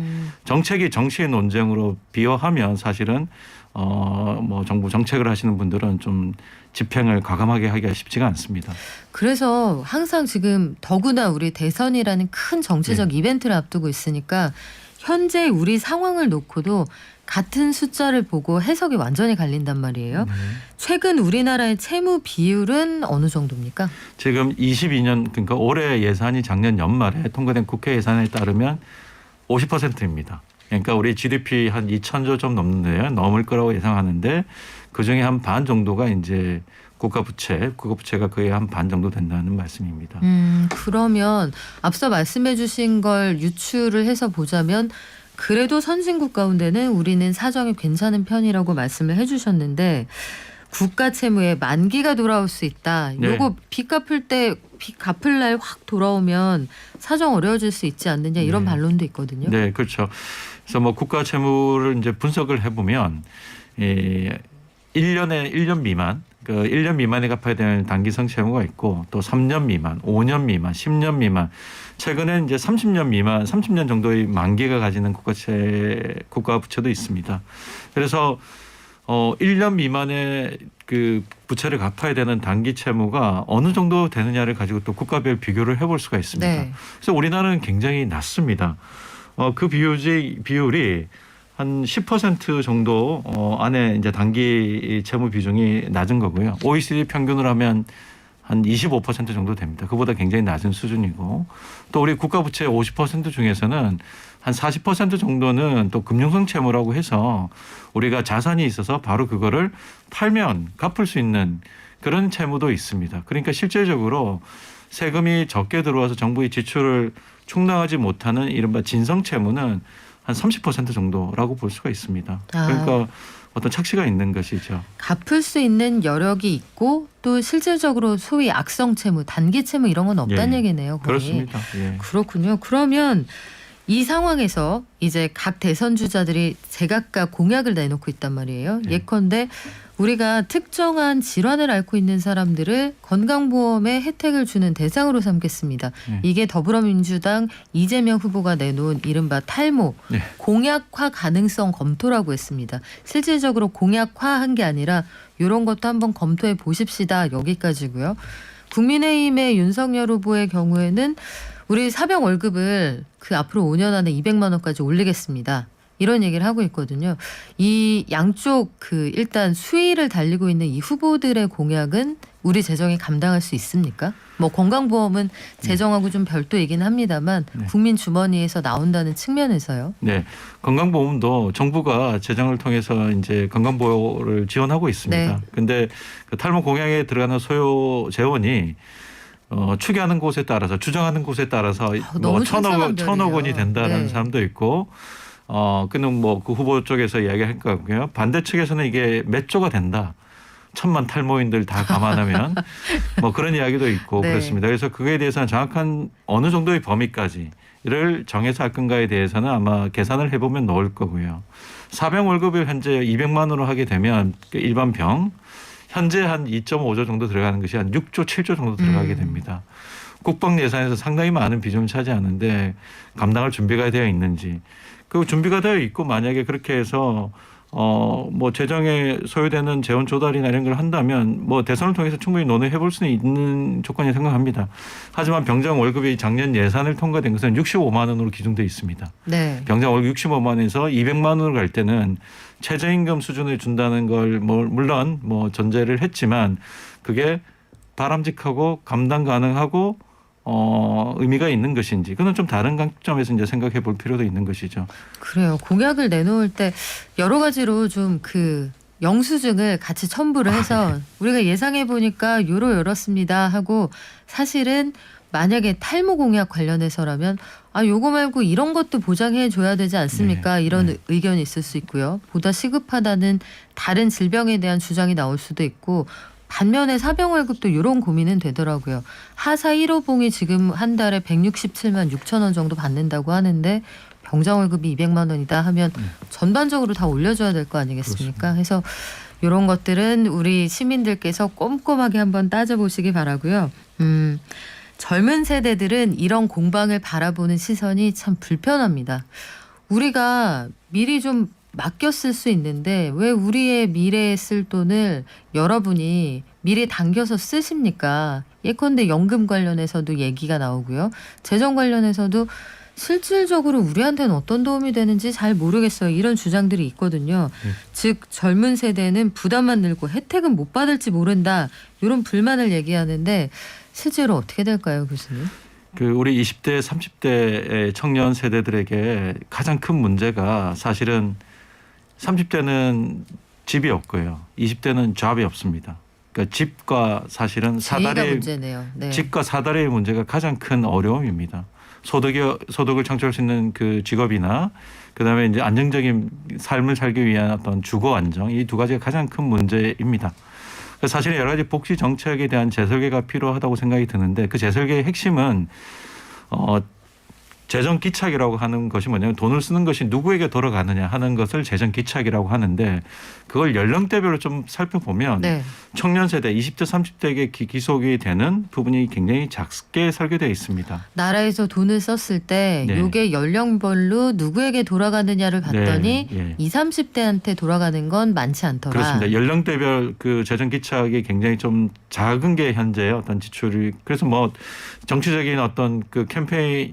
정책이 정치의 논쟁으로 비화하면 사실은 뭐 정부 정책을 하시는 분들은 좀 집행을 과감하게 하기가 쉽지가 않습니다. 그래서 항상 지금 더구나 우리 대선이라는 큰 정치적 이벤트를 앞두고 있으니까 현재 우리 상황을 놓고도 같은 숫자를 보고 해석이 완전히 갈린단 말이에요. 최근 우리나라의 채무 비율은 어느 정도입니까? 지금 22년 그러니까 올해 예산이 작년 연말에 통과된 국회 예산에 따르면 50%입니다. 그러니까 우리 GDP 한 2,000조 좀 넘는데요. 넘을 거라고 예상하는데 그중에 한 반 정도가 이제 국가부채가 거의 한 반 정도 된다는 말씀입니다. 그러면 앞서 말씀해 주신 걸 유추를 해서 보자면 그래도 선진국 가운데는 우리는 사정이 괜찮은 편이라고 말씀을 해 주셨는데 국가 채무에 만기가 돌아올 수 있다. 네. 요거 빚 갚을 날 확 돌아오면 사정 어려워질 수 있지 않느냐 이런 네. 반론도 있거든요. 네, 그렇죠. 그래서 뭐 국가 채무를 이제 분석을 해보면 1년 미만, 그 1년 미만에 갚아야 되는 단기성 채무가 있고 또 3년 미만, 5년 미만, 10년 미만, 최근에 이제 30년 미만, 30년 정도의 만기가 가지는 국가 부채도 있습니다. 그래서 1년 미만의 그 부채를 갚아야 되는 단기 채무가 어느 정도 되느냐를 가지고 또 국가별 비교를 해볼 수가 있습니다. 네. 그래서 우리나라는 굉장히 낮습니다. 그 비율이 한 10% 정도 안에 이제 단기 채무 비중이 낮은 거고요. OECD 평균으로 하면 한 25% 정도 됩니다. 그보다 굉장히 낮은 수준이고 또 우리 국가 부채 50% 중에서는 한 40% 정도는 또 금융성 채무라고 해서 우리가 자산이 있어서 바로 그거를 팔면 갚을 수 있는 그런 채무도 있습니다. 그러니까 실질적으로 세금이 적게 들어와서 정부의 지출을 충당하지 못하는 이른바 진성 채무는 한 30% 정도라고 볼 수가 있습니다. 그러니까 어떤 착시가 있는 것이죠. 갚을 수 있는 여력이 있고 또 실질적으로 소위 악성 채무, 단기 채무 이런 건 없다는 얘기네요. 거의. 그렇습니다. 예. 그렇군요. 그러면 이 상황에서 이제 각 대선 주자들이 제각각 공약을 내놓고 있단 말이에요. 예컨대 우리가 특정한 질환을 앓고 있는 사람들을 건강보험의 혜택을 주는 대상으로 삼겠습니다. 이게 더불어민주당 이재명 후보가 내놓은 이른바 탈모 공약화 가능성 검토라고 했습니다. 실질적으로 공약화한 게 아니라 이런 것도 한번 검토해 보십시다. 여기까지고요. 국민의힘의 윤석열 후보의 경우에는 우리 사병 월급을 그 앞으로 5년 안에 200만 원까지 올리겠습니다. 이런 얘기를 하고 있거든요. 이 양쪽 일단 수위를 달리고 있는 이 후보들의 공약은 우리 재정이 감당할 수 있습니까? 뭐 건강보험은 재정하고 좀 별도이긴 합니다만 국민 주머니에서 나온다는 측면에서요. 네, 건강보험도 정부가 재정을 통해서 이제 건강보호를 지원하고 있습니다. 그런데 그 탈모 공약에 들어가는 소요 재원이 추계하는 곳에 따라서 추정하는 곳에 따라서 뭐 천억 원이 된다는 사람도 있고 그는 뭐 그 후보 쪽에서 이야기할 거고요. 반대 측에서는 이게 몇 조가 된다. 1,000만 탈모인들 다 감안하면 뭐 그런 이야기도 있고 그렇습니다. 그래서 그거에 대해서는 정확한 어느 정도의 범위까지를 정해서 할 건가에 대해서는 아마 계산을 해보면 나올 거고요. 사병 월급을 현재 200만 원으로 하게 되면 일반 병 현재 한 2.5조 정도 들어가는 것이 한 6조, 7조 정도 들어가게 됩니다. 국방 예산에서 상당히 많은 비중을 차지하는데 감당할 준비가 되어 있는지. 그 준비가 되어 있고 만약에 그렇게 해서 뭐 재정에 소요되는 재원 조달이나 이런 걸 한다면 뭐 대선을 통해서 충분히 논의해 볼 수는 있는 조건이 생각합니다. 하지만 병장 월급이 작년 예산을 통과된 것은 65만 원으로 기준되어 있습니다. 병장 월급 65만 원에서 200만 원으로 갈 때는 최저임금 수준을 준다는 걸 물론 뭐 전제를 했지만 그게 바람직하고 감당 가능하고 의미가 있는 것인지 그건 좀 다른 관점에서 이제 생각해 볼 필요도 있는 것이죠. 그래요. 공약을 내놓을 때 여러 가지로 좀 영수증을 같이 첨부를 해서 우리가 예상해 보니까 요렇습니다 하고 사실은 만약에 탈모 공약 관련해서라면 요거 말고 이런 것도 보장해 줘야 되지 않습니까? 이런 의견이 있을 수 있고요. 보다 시급하다는 다른 질병에 대한 주장이 나올 수도 있고 반면에 사병 월급도 이런 고민은 되더라고요. 하사 1호봉이 지금 한 달에 167만 6천 원 정도 받는다고 하는데 병장 월급이 200만 원이다 하면 전반적으로 다 올려줘야 될 거 아니겠습니까? 그래서 이런 것들은 우리 시민들께서 꼼꼼하게 한번 따져보시기 바라고요. 젊은 세대들은 이런 공방을 바라보는 시선이 참 불편합니다. 우리가 미리 좀 맡겼을 수 있는데 왜 우리의 미래에 쓸 돈을 여러분이 미리 당겨서 쓰십니까? 예컨대 연금 관련해서도 얘기가 나오고요. 재정 관련해서도 실질적으로 우리한테는 어떤 도움이 되는지 잘 모르겠어요. 이런 주장들이 있거든요. 즉 젊은 세대는 부담만 늘고 혜택은 못 받을지 모른다. 이런 불만을 얘기하는데 실제로 어떻게 될까요, 교수님? 우리 20대, 30대 청년 세대들에게 가장 큰 문제가 사실은 30대는 집이 없고요. 20대는 잡이 없습니다. 그러니까 집과 사실은 집과 사다리의 문제가 가장 큰 어려움입니다. 소득을 창출할 수 있는 그 직업이나 그다음에 이제 안정적인 삶을 살기 위한 어떤 주거 안정 이 두 가지가 가장 큰 문제입니다. 사실 여러 가지 복지 정책에 대한 재설계가 필요하다고 생각이 드는데 그 재설계의 핵심은 재정 기착이라고 하는 것이 뭐냐면 돈을 쓰는 것이 누구에게 돌아가느냐 하는 것을 재정 기착이라고 하는데 그걸 연령대별로 좀 살펴보면 청년 세대 20대 30대에게 기속이 되는 부분이 굉장히 작게 설계되어 있습니다. 나라에서 돈을 썼을 때 이게 연령별로 누구에게 돌아가느냐를 봤더니 20, 30대한테 돌아가는 건 많지 않더라. 그렇습니다. 연령대별 그 재정 기착이 굉장히 좀 작은 게 현재 어떤 지출이 그래서 뭐 정치적인 어떤 그 캠페인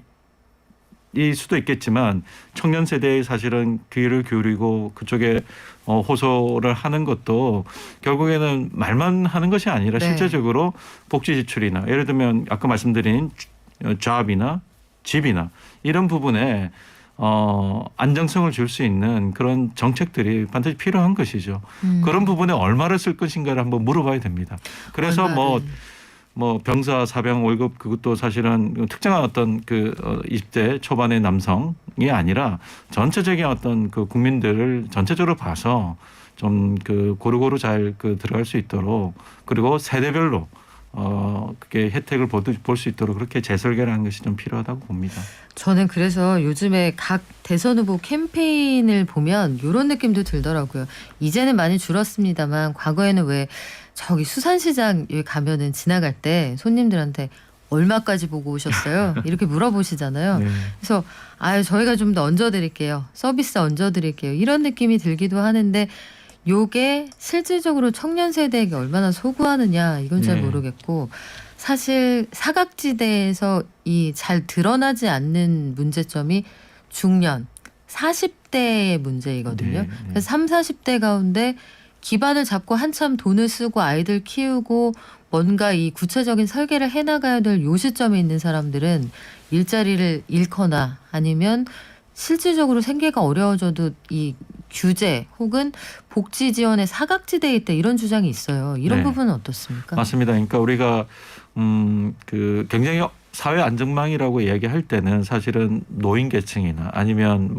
일 수도 있겠지만 청년 세대의 사실은 귀를 기울이고 그쪽에 호소를 하는 것도 결국에는 말만 하는 것이 아니라 실제적으로 복지 지출이나 예를 들면 아까 말씀드린 잡이나 집이나 이런 부분에 안정성을 줄 수 있는 그런 정책들이 반드시 필요한 것이죠. 그런 부분에 얼마를 쓸 것인가를 한번 물어봐야 됩니다. 그래서 뭐 병사 사병 월급 그것도 사실은 특정한 어떤 20대 초반의 남성이 아니라 전체적인 어떤 그 국민들을 전체적으로 봐서 좀 고루고루 잘 들어갈 수 있도록 그리고 세대별로 그게 혜택을 볼 수 있도록 그렇게 재설계를 하는 것이 좀 필요하다고 봅니다. 저는 그래서 요즘에 각 대선 후보 캠페인을 보면 이런 느낌도 들더라고요. 이제는 많이 줄었습니다만 과거에는 왜 저기 수산시장에 가면은 지나갈 때 손님들한테 얼마까지 보고 오셨어요? 이렇게 물어보시잖아요. 네. 그래서 저희가 좀 더 얹어드릴게요. 서비스 얹어드릴게요. 이런 느낌이 들기도 하는데 요게 실질적으로 청년 세대에게 얼마나 소구하느냐 이건 잘 네. 모르겠고 사실 사각지대에서 이 잘 드러나지 않는 문제점이 중년 40대의 문제이거든요. 네, 네. 그래서 3, 40대 가운데 기반을 잡고 한참 돈을 쓰고 아이들 키우고 뭔가 이 구체적인 설계를 해나가야 될 요 시점에 있는 사람들은 일자리를 잃거나 아니면 실질적으로 생계가 어려워져도 이 규제 혹은 복지 지원의 사각지대에 있다 이런 주장이 있어요. 이런 네. 부분은 어떻습니까? 맞습니다. 그러니까 우리가 그 굉장히 사회 안전망이라고 이야기할 때는 사실은 노인 계층이나 아니면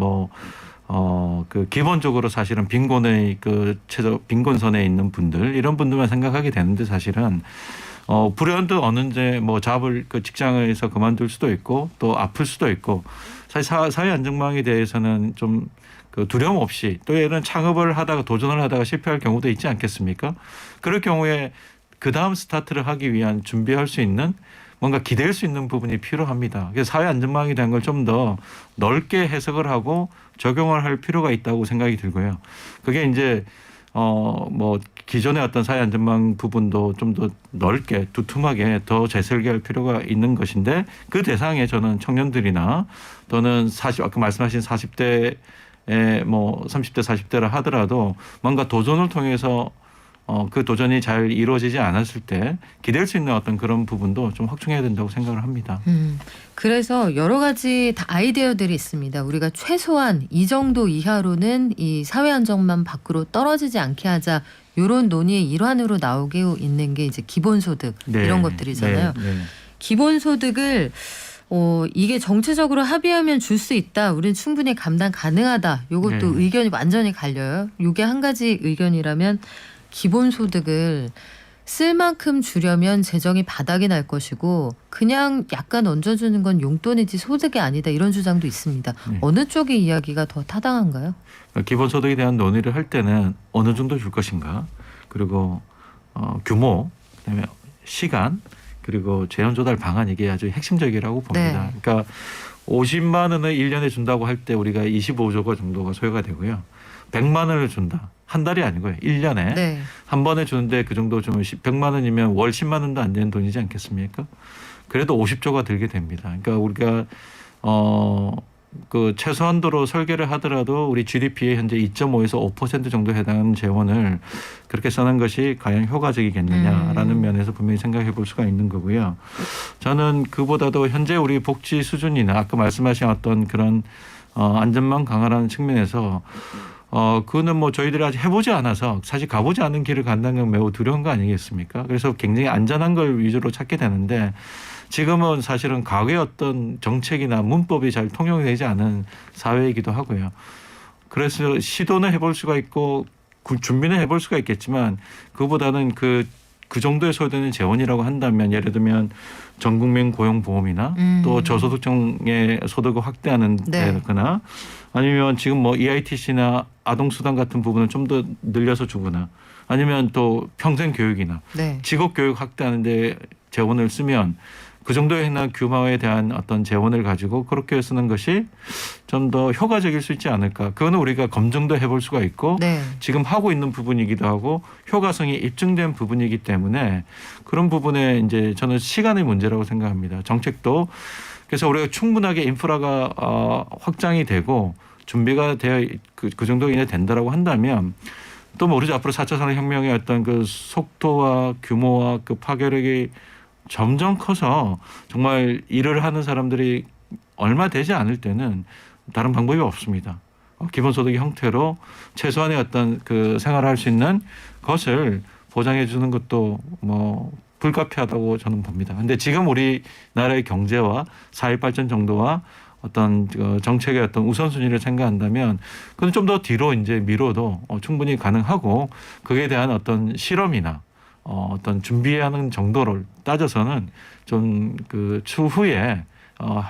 그 기본적으로 사실은 빈곤의 빈곤선에 있는 분들 이런 분들만 생각하게 되는데 사실은 불현듯 어느새 잡을 직장에서 그만둘 수도 있고 또 아플 수도 있고 사실 사회 안전망에 대해서는 좀 두려움 없이 또 이런 창업을 하다가 도전을 하다가 실패할 경우도 있지 않겠습니까? 그럴 경우에 그 다음 스타트를 하기 위한 준비할 수 있는 뭔가 기댈 수 있는 부분이 필요합니다. 그래서 사회 안전망에 대한 걸 좀 더 넓게 해석을 하고 적용을 할 필요가 있다고 생각이 들고요. 그게 이제 기존의 어떤 사회 안전망 부분도 좀 더 넓게 두툼하게 더 재설계할 필요가 있는 것인데 그 대상에 저는 청년들이나 또는 아까 말씀하신 40대 30대 40대라 하더라도 뭔가 도전을 통해서 그 도전이 잘 이루어지지 않았을 때 기댈 수 있는 어떤 그런 부분도 좀 확충해야 된다고 생각을 합니다. 그래서 여러 가지 다 아이디어들이 있습니다. 우리가 최소한 이 정도 이하로는 이 사회 안정망 밖으로 떨어지지 않게 하자. 이런 논의의 일환으로 나오게 있는 게 이제 기본소득 네. 이런 것들이잖아요. 네. 네. 기본소득을 이게 정치적으로 합의하면 줄 수 있다. 우리는 충분히 감당 가능하다. 이것도 네. 의견이 완전히 갈려요. 이게 한 가지 의견이라면 기본소득을 쓸 만큼 주려면 재정이 바닥이 날 것이고 그냥 약간 얹어주는 건 용돈이지 소득이 아니다. 이런 주장도 있습니다. 네. 어느 쪽의 이야기가 더 타당한가요? 기본소득에 대한 논의를 할 때는 어느 정도 줄 것인가 그리고 규모 그다음에 시간 그리고 재원 조달 방안 이게 아주 핵심적이라고 봅니다. 네. 그러니까 50만 원을 1년에 준다고 할 때 우리가 25조 정도가 소요가 되고요. 100만 원을 준다. 한 달이 아니고요. 1년에 네. 한 번에 주는데 그 정도 주면 100만 원이면 월 10만 원도 안 되는 돈이지 않겠습니까? 그래도 50조가 들게 됩니다. 그러니까 우리가 그 최소한도로 설계를 하더라도 우리 GDP의 현재 2.5에서 5% 정도 해당하는 재원을 그렇게 쓰는 것이 과연 효과적이겠느냐라는 면에서 분명히 생각해 볼 수가 있는 거고요. 저는 그보다도 현재 우리 복지 수준이나 아까 말씀하신 어떤 그런 안전망 강화라는 측면에서 그거는 저희들이 아직 해보지 않아서 사실 가보지 않은 길을 간다는 건 매우 두려운 거 아니겠습니까? 그래서 굉장히 안전한 걸 위주로 찾게 되는데 지금은 사실은 과거의 어떤 정책이나 문법이 잘 통용되지 않은 사회이기도 하고요. 그래서 시도는 해볼 수가 있고 준비는 해볼 수가 있겠지만 그보다는 그 정도에 소요되는 재원이라고 한다면 예를 들면 전국민 고용보험이나 또 저소득층의 소득을 확대하는 네. 데거나 아니면 지금 EITC나 아동수당 같은 부분을 좀 더 늘려서 주거나 아니면 또 평생교육이나 네. 직업교육 확대하는 데 재원을 쓰면 그 정도의 규모에 대한 어떤 재원을 가지고 그렇게 쓰는 것이 좀 더 효과적일 수 있지 않을까. 그거는 우리가 검증도 해볼 수가 있고 네. 지금 하고 있는 부분이기도 하고 효과성이 입증된 부분이기 때문에 그런 부분에 이제 저는 시간의 문제라고 생각합니다. 정책도 그래서 우리가 충분하게 인프라가 확장이 되고 준비가 되어 그 정도 이내 된다라고 한다면 또 모르죠. 앞으로 4차 산업혁명의 어떤 그 속도와 규모와 그 파괴력이 점점 커서 정말 일을 하는 사람들이 얼마 되지 않을 때는 다른 방법이 없습니다. 기본소득의 형태로 최소한의 어떤 그 생활을 할 수 있는 것을 보장해 주는 것도 불가피하다고 저는 봅니다. 그런데 지금 우리나라의 경제와 사회 발전 정도와 어떤 정책의 어떤 우선순위를 생각한다면 그건 좀 더 뒤로 이제 미뤄도 충분히 가능하고 그에 대한 어떤 실험이나 어떤 준비하는 정도를 따져서는 좀 그 추후에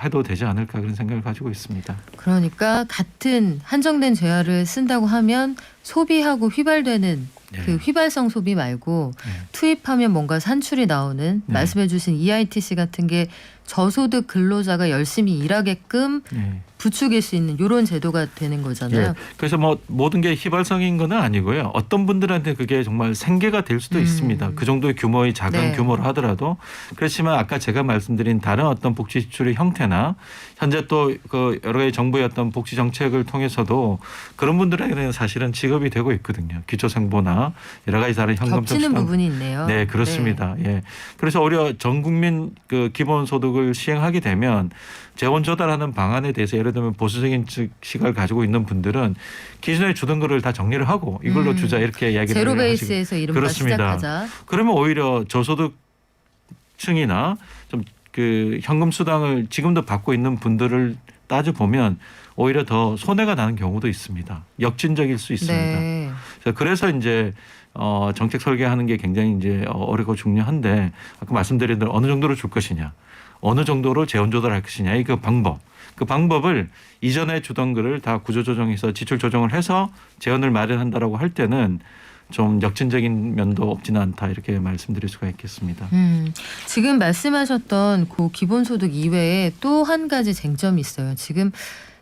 해도 되지 않을까 그런 생각을 가지고 있습니다. 그러니까 같은 한정된 재화를 쓴다고 하면 소비하고 휘발되는 네. 그 휘발성 소비 말고 네. 투입하면 뭔가 산출이 나오는 네. 말씀해 주신 EITC 같은 게 저소득 근로자가 열심히 일하게끔 네. 부추길 수 있는 이런 제도가 되는 거잖아요. 예. 그래서 뭐 모든 게 휘발성인 건 아니고요. 어떤 분들한테 그게 정말 생계가 될 수도 있습니다. 그 정도의 규모의 작은 네. 규모로 하더라도 그렇지만 아까 제가 말씀드린 다른 어떤 복지 지출의 형태나 현재 또 그 여러 가지 정부의 어떤 복지 정책을 통해서도 그런 분들에게는 사실은 지급이 되고 있거든요. 기초생보나 여러 가지 다른 현금 겹치는 수당. 부분이 있네요. 네, 그렇습니다. 예. 그래서 오히려 전 국민 그 기본소득을 시행하게 되면 재원 조달하는 방안에 대해서 예를 들면 보수적인 시각을 가지고 있는 분들은 기존에 주던 거를 다 정리를 하고 이걸로 주자 이렇게 이야기를 제로 하시고. 베이스에서 이른바 그렇습니다. 시작하자. 그러면 오히려 저소득층이나 좀 그 현금 수당을 지금도 받고 있는 분들을 따져 보면 오히려 더 손해가 나는 경우도 있습니다. 역진적일 수 있습니다. 네. 그래서 이제 정책 설계하는 게 굉장히 이제 어렵고 중요한데 아까 말씀드린 대로 어느 정도로 줄 것이냐, 어느 정도로 재원 조달할 것이냐 이 그 방법을 이전에 주던 거를 다 구조조정해서 지출 조정을 해서 재원을 마련한다라고 할 때는 좀 역진적인 면도 없지는 않다 이렇게 말씀드릴 수가 있겠습니다. 지금 말씀하셨던 그 기본소득 이외에 또 한 가지 쟁점이 있어요. 지금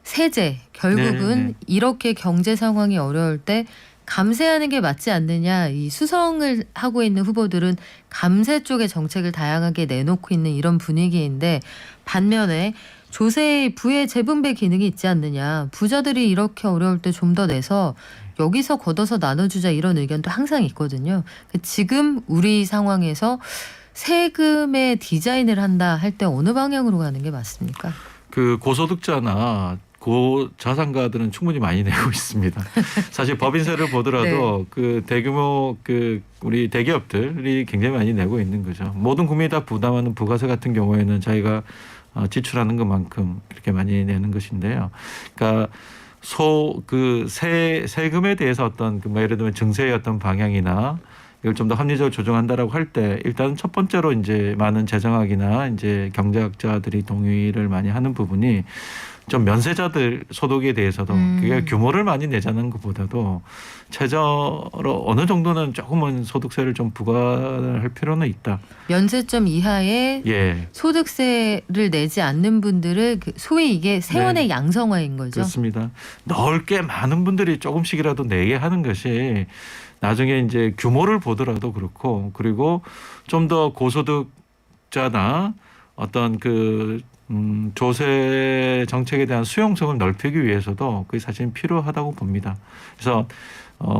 세제 결국은 네. 이렇게 경제 상황이 어려울 때 감세하는 게 맞지 않느냐. 이 수성을 하고 있는 후보들은 감세 쪽의 정책을 다양하게 내놓고 있는 이런 분위기인데 반면에 조세의 부의 재분배 기능이 있지 않느냐. 부자들이 이렇게 어려울 때 좀 더 내서 여기서 걷어서 나눠주자 이런 의견도 항상 있거든요. 지금 우리 상황에서 세금의 디자인을 한다 할 때 어느 방향으로 가는 게 맞습니까? 그 고소득자나 고자산가들은 충분히 많이 내고 있습니다. 사실 법인세를 보더라도 그 대규모 그 우리 대기업들이 굉장히 많이 내고 있는 거죠. 모든 국민이 다 부담하는 부가세 같은 경우에는 자기가 지출하는 것만큼 그렇게 많이 내는 것인데요. 그러니까 세금에 대해서 어떤 그 뭐 예를 들면 증세의 어떤 방향이나 이걸 좀 더 합리적으로 조정한다라고 할 때 일단 첫 번째로 이제 많은 재정학이나 이제 경제학자들이 동의를 많이 하는 부분이 좀 면세자들 소득에 대해서도 그게 규모를 많이 내자는 것보다도 최저로 어느 정도는 조금은 소득세를 좀 부과할 필요는 있다. 면세점 이하의 예. 소득세를 내지 않는 분들을 소위 이게 세원의 네. 양성화인 거죠. 그렇습니다. 넓게 많은 분들이 조금씩이라도 내게 하는 것이 나중에 이제 규모를 보더라도 그렇고 그리고 좀 더 고소득자나 어떤 그 조세 정책에 대한 수용성을 넓히기 위해서도 그게 사실 필요하다고 봅니다. 그래서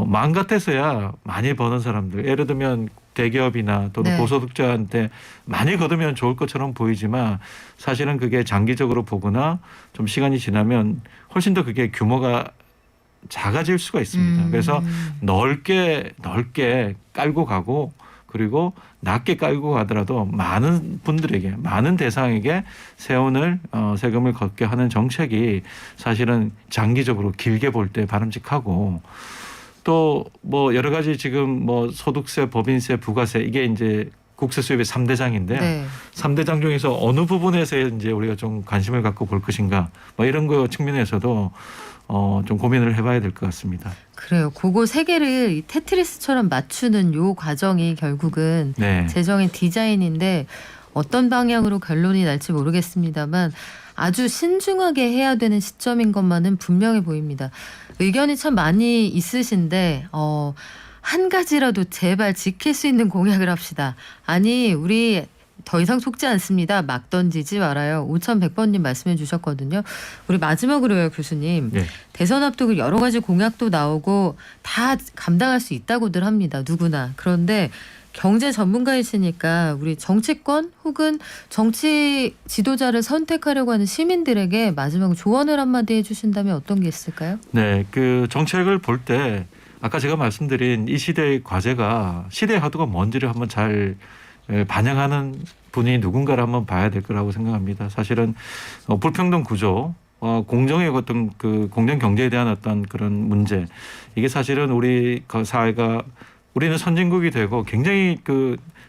마음 같아서야 많이 버는 사람들, 예를 들면 대기업이나 또는 네. 고소득자한테 많이 거두면 좋을 것처럼 보이지만 사실은 그게 장기적으로 보거나 좀 시간이 지나면 훨씬 더 그게 규모가 작아질 수가 있습니다. 그래서 넓게 깔고 가고 그리고 낮게 깔고 가더라도 많은 분들에게 많은 대상에게 세금을 걷게 하는 정책이 사실은 장기적으로 길게 볼 때 바람직하고 또 뭐 여러 가지 지금 뭐 소득세, 법인세, 부가세 이게 이제 국세 수입의 3대장인데요. 네. 3대장 중에서 어느 부분에서 이제 우리가 좀 관심을 갖고 볼 것인가 뭐 이런 거 측면에서도 좀 고민을 해봐야 될 것 같습니다. 그래요. 그거 세 개를 이 테트리스처럼 맞추는 요 과정이 결국은 네. 재정의 디자인인데 어떤 방향으로 결론이 날지 모르겠습니다만 아주 신중하게 해야 되는 시점인 것만은 분명해 보입니다. 의견이 참 많이 있으신데 한 가지라도 제발 지킬 수 있는 공약을 합시다. 아니 우리 더 이상 속지 않습니다. 막 던지지 말아요. 5100번님 말씀해 주셨거든요. 우리 마지막으로요 교수님. 네. 대선 앞두고 여러 가지 공약도 나오고 다 감당할 수 있다고들 합니다. 누구나. 그런데 경제 전문가이시니까 우리 정치권 혹은 정치 지도자를 선택하려고 하는 시민들에게 마지막으로 조언을 한마디 해주신다면 어떤 게 있을까요? 네, 그 정책을 볼 때 아까 제가 말씀드린 이 시대의 과제가 시대의 하도가 뭔지를 한번 잘 반영하는 분이 누군가를 한번 봐야 될 거라고 생각합니다. 사실은 불평등 구조, 공정의 어떤 그 공정 경제에 대한 어떤 그런 문제 이게 사실은 우리 사회가 우리는 선진국이 되고 굉장히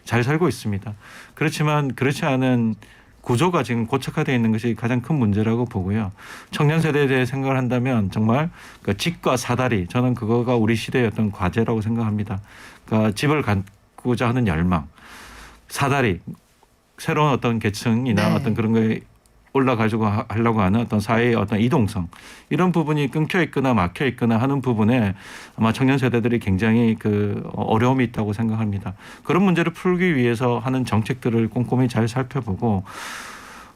잘 살고 있습니다. 그렇지만 그렇지 않은 구조가 지금 고착화되어 있는 것이 가장 큰 문제라고 보고요. 청년 세대에 대해 생각을 한다면 정말 그 집과 사다리, 저는 그거가 우리 시대의 어떤 과제라고 생각합니다. 그러니까 집을 갖고자 하는 열망, 사다리, 새로운 어떤 계층이나 네. 어떤 그런 거에 올라가지고 하려고 하는 어떤 사회의 어떤 이동성, 이런 부분이 끊겨 있거나 막혀 있거나 하는 부분에 아마 청년 세대들이 굉장히 어려움이 있다고 생각합니다. 그런 문제를 풀기 위해서 하는 정책들을 꼼꼼히 잘 살펴보고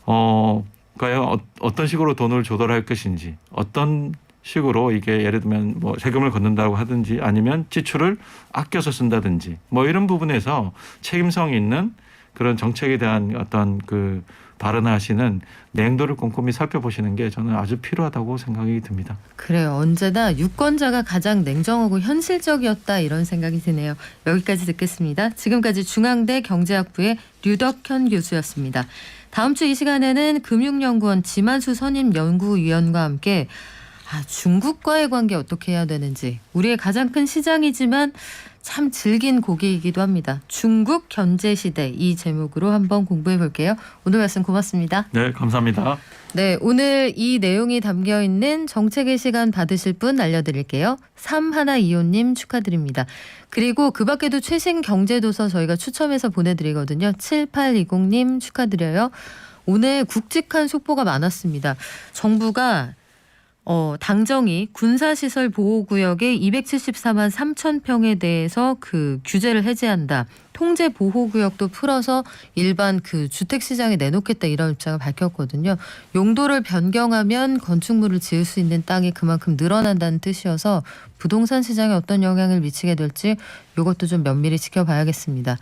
과연 어떤 식으로 돈을 조달할 것인지, 어떤 식으로 이게 예를 들면 뭐 세금을 걷는다고 하든지 아니면 지출을 아껴서 쓴다든지 뭐 이런 부분에서 책임성 있는 그런 정책에 대한 어떤 발언하시는 내용들을 꼼꼼히 살펴보시는 게 저는 아주 필요하다고 생각이 듭니다. 그래요. 언제나 유권자가 가장 냉정하고 현실적이었다 이런 생각이 드네요. 여기까지 듣겠습니다. 지금까지 중앙대 경제학부의 류덕현 교수였습니다. 다음 주 이 시간에는 금융연구원 지만수 선임 연구위원과 함께 중국과의 관계 어떻게 해야 되는지, 우리의 가장 큰 시장이지만 참 질긴 고기이기도 합니다. 중국 견제 시대, 이 제목으로 한번 공부해 볼게요. 오늘 말씀 고맙습니다. 네, 감사합니다. 네, 오늘 이 내용이 담겨 있는 정책의 시간 받으실 분 알려드릴게요. 3125님 축하드립니다. 그리고 그 밖에도 최신 경제도서 저희가 추첨해서 보내드리거든요. 7820님 축하드려요. 오늘 굵직한 속보가 많았습니다. 정부가 당정이 군사시설 보호구역의 274만 3천 평에 대해서 규제를 해제한다. 통제 보호구역도 풀어서 일반 주택시장에 내놓겠다, 이런 입장을 밝혔거든요. 용도를 변경하면 건축물을 지을 수 있는 땅이 그만큼 늘어난다는 뜻이어서 부동산 시장에 어떤 영향을 미치게 될지 이것도 좀 면밀히 지켜봐야겠습니다.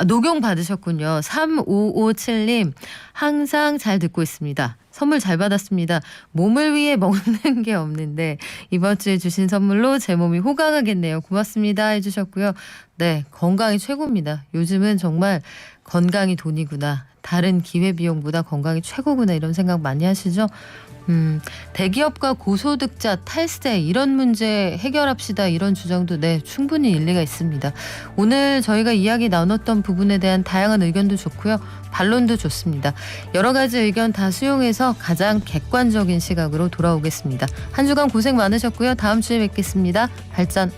녹용 받으셨군요. 3557님 항상 잘 듣고 있습니다. 선물 잘 받았습니다. 몸을 위해 먹는 게 없는데 이번 주에 주신 선물로 제 몸이 호강하겠네요. 고맙습니다 해주셨고요. 네, 건강이 최고입니다. 요즘은 정말 건강이 돈이구나, 다른 기회비용보다 건강이 최고구나, 이런 생각 많이 하시죠? 대기업과 고소득자 탈세, 이런 문제 해결합시다, 이런 주장도 충분히 일리가 있습니다. 오늘 저희가 이야기 나눴던 부분에 대한 다양한 의견도 좋고요. 반론도 좋습니다. 여러 가지 의견 다 수용해서 가장 객관적인 시각으로 돌아오겠습니다. 한 주간 고생 많으셨고요. 다음 주에 뵙겠습니다. 발전.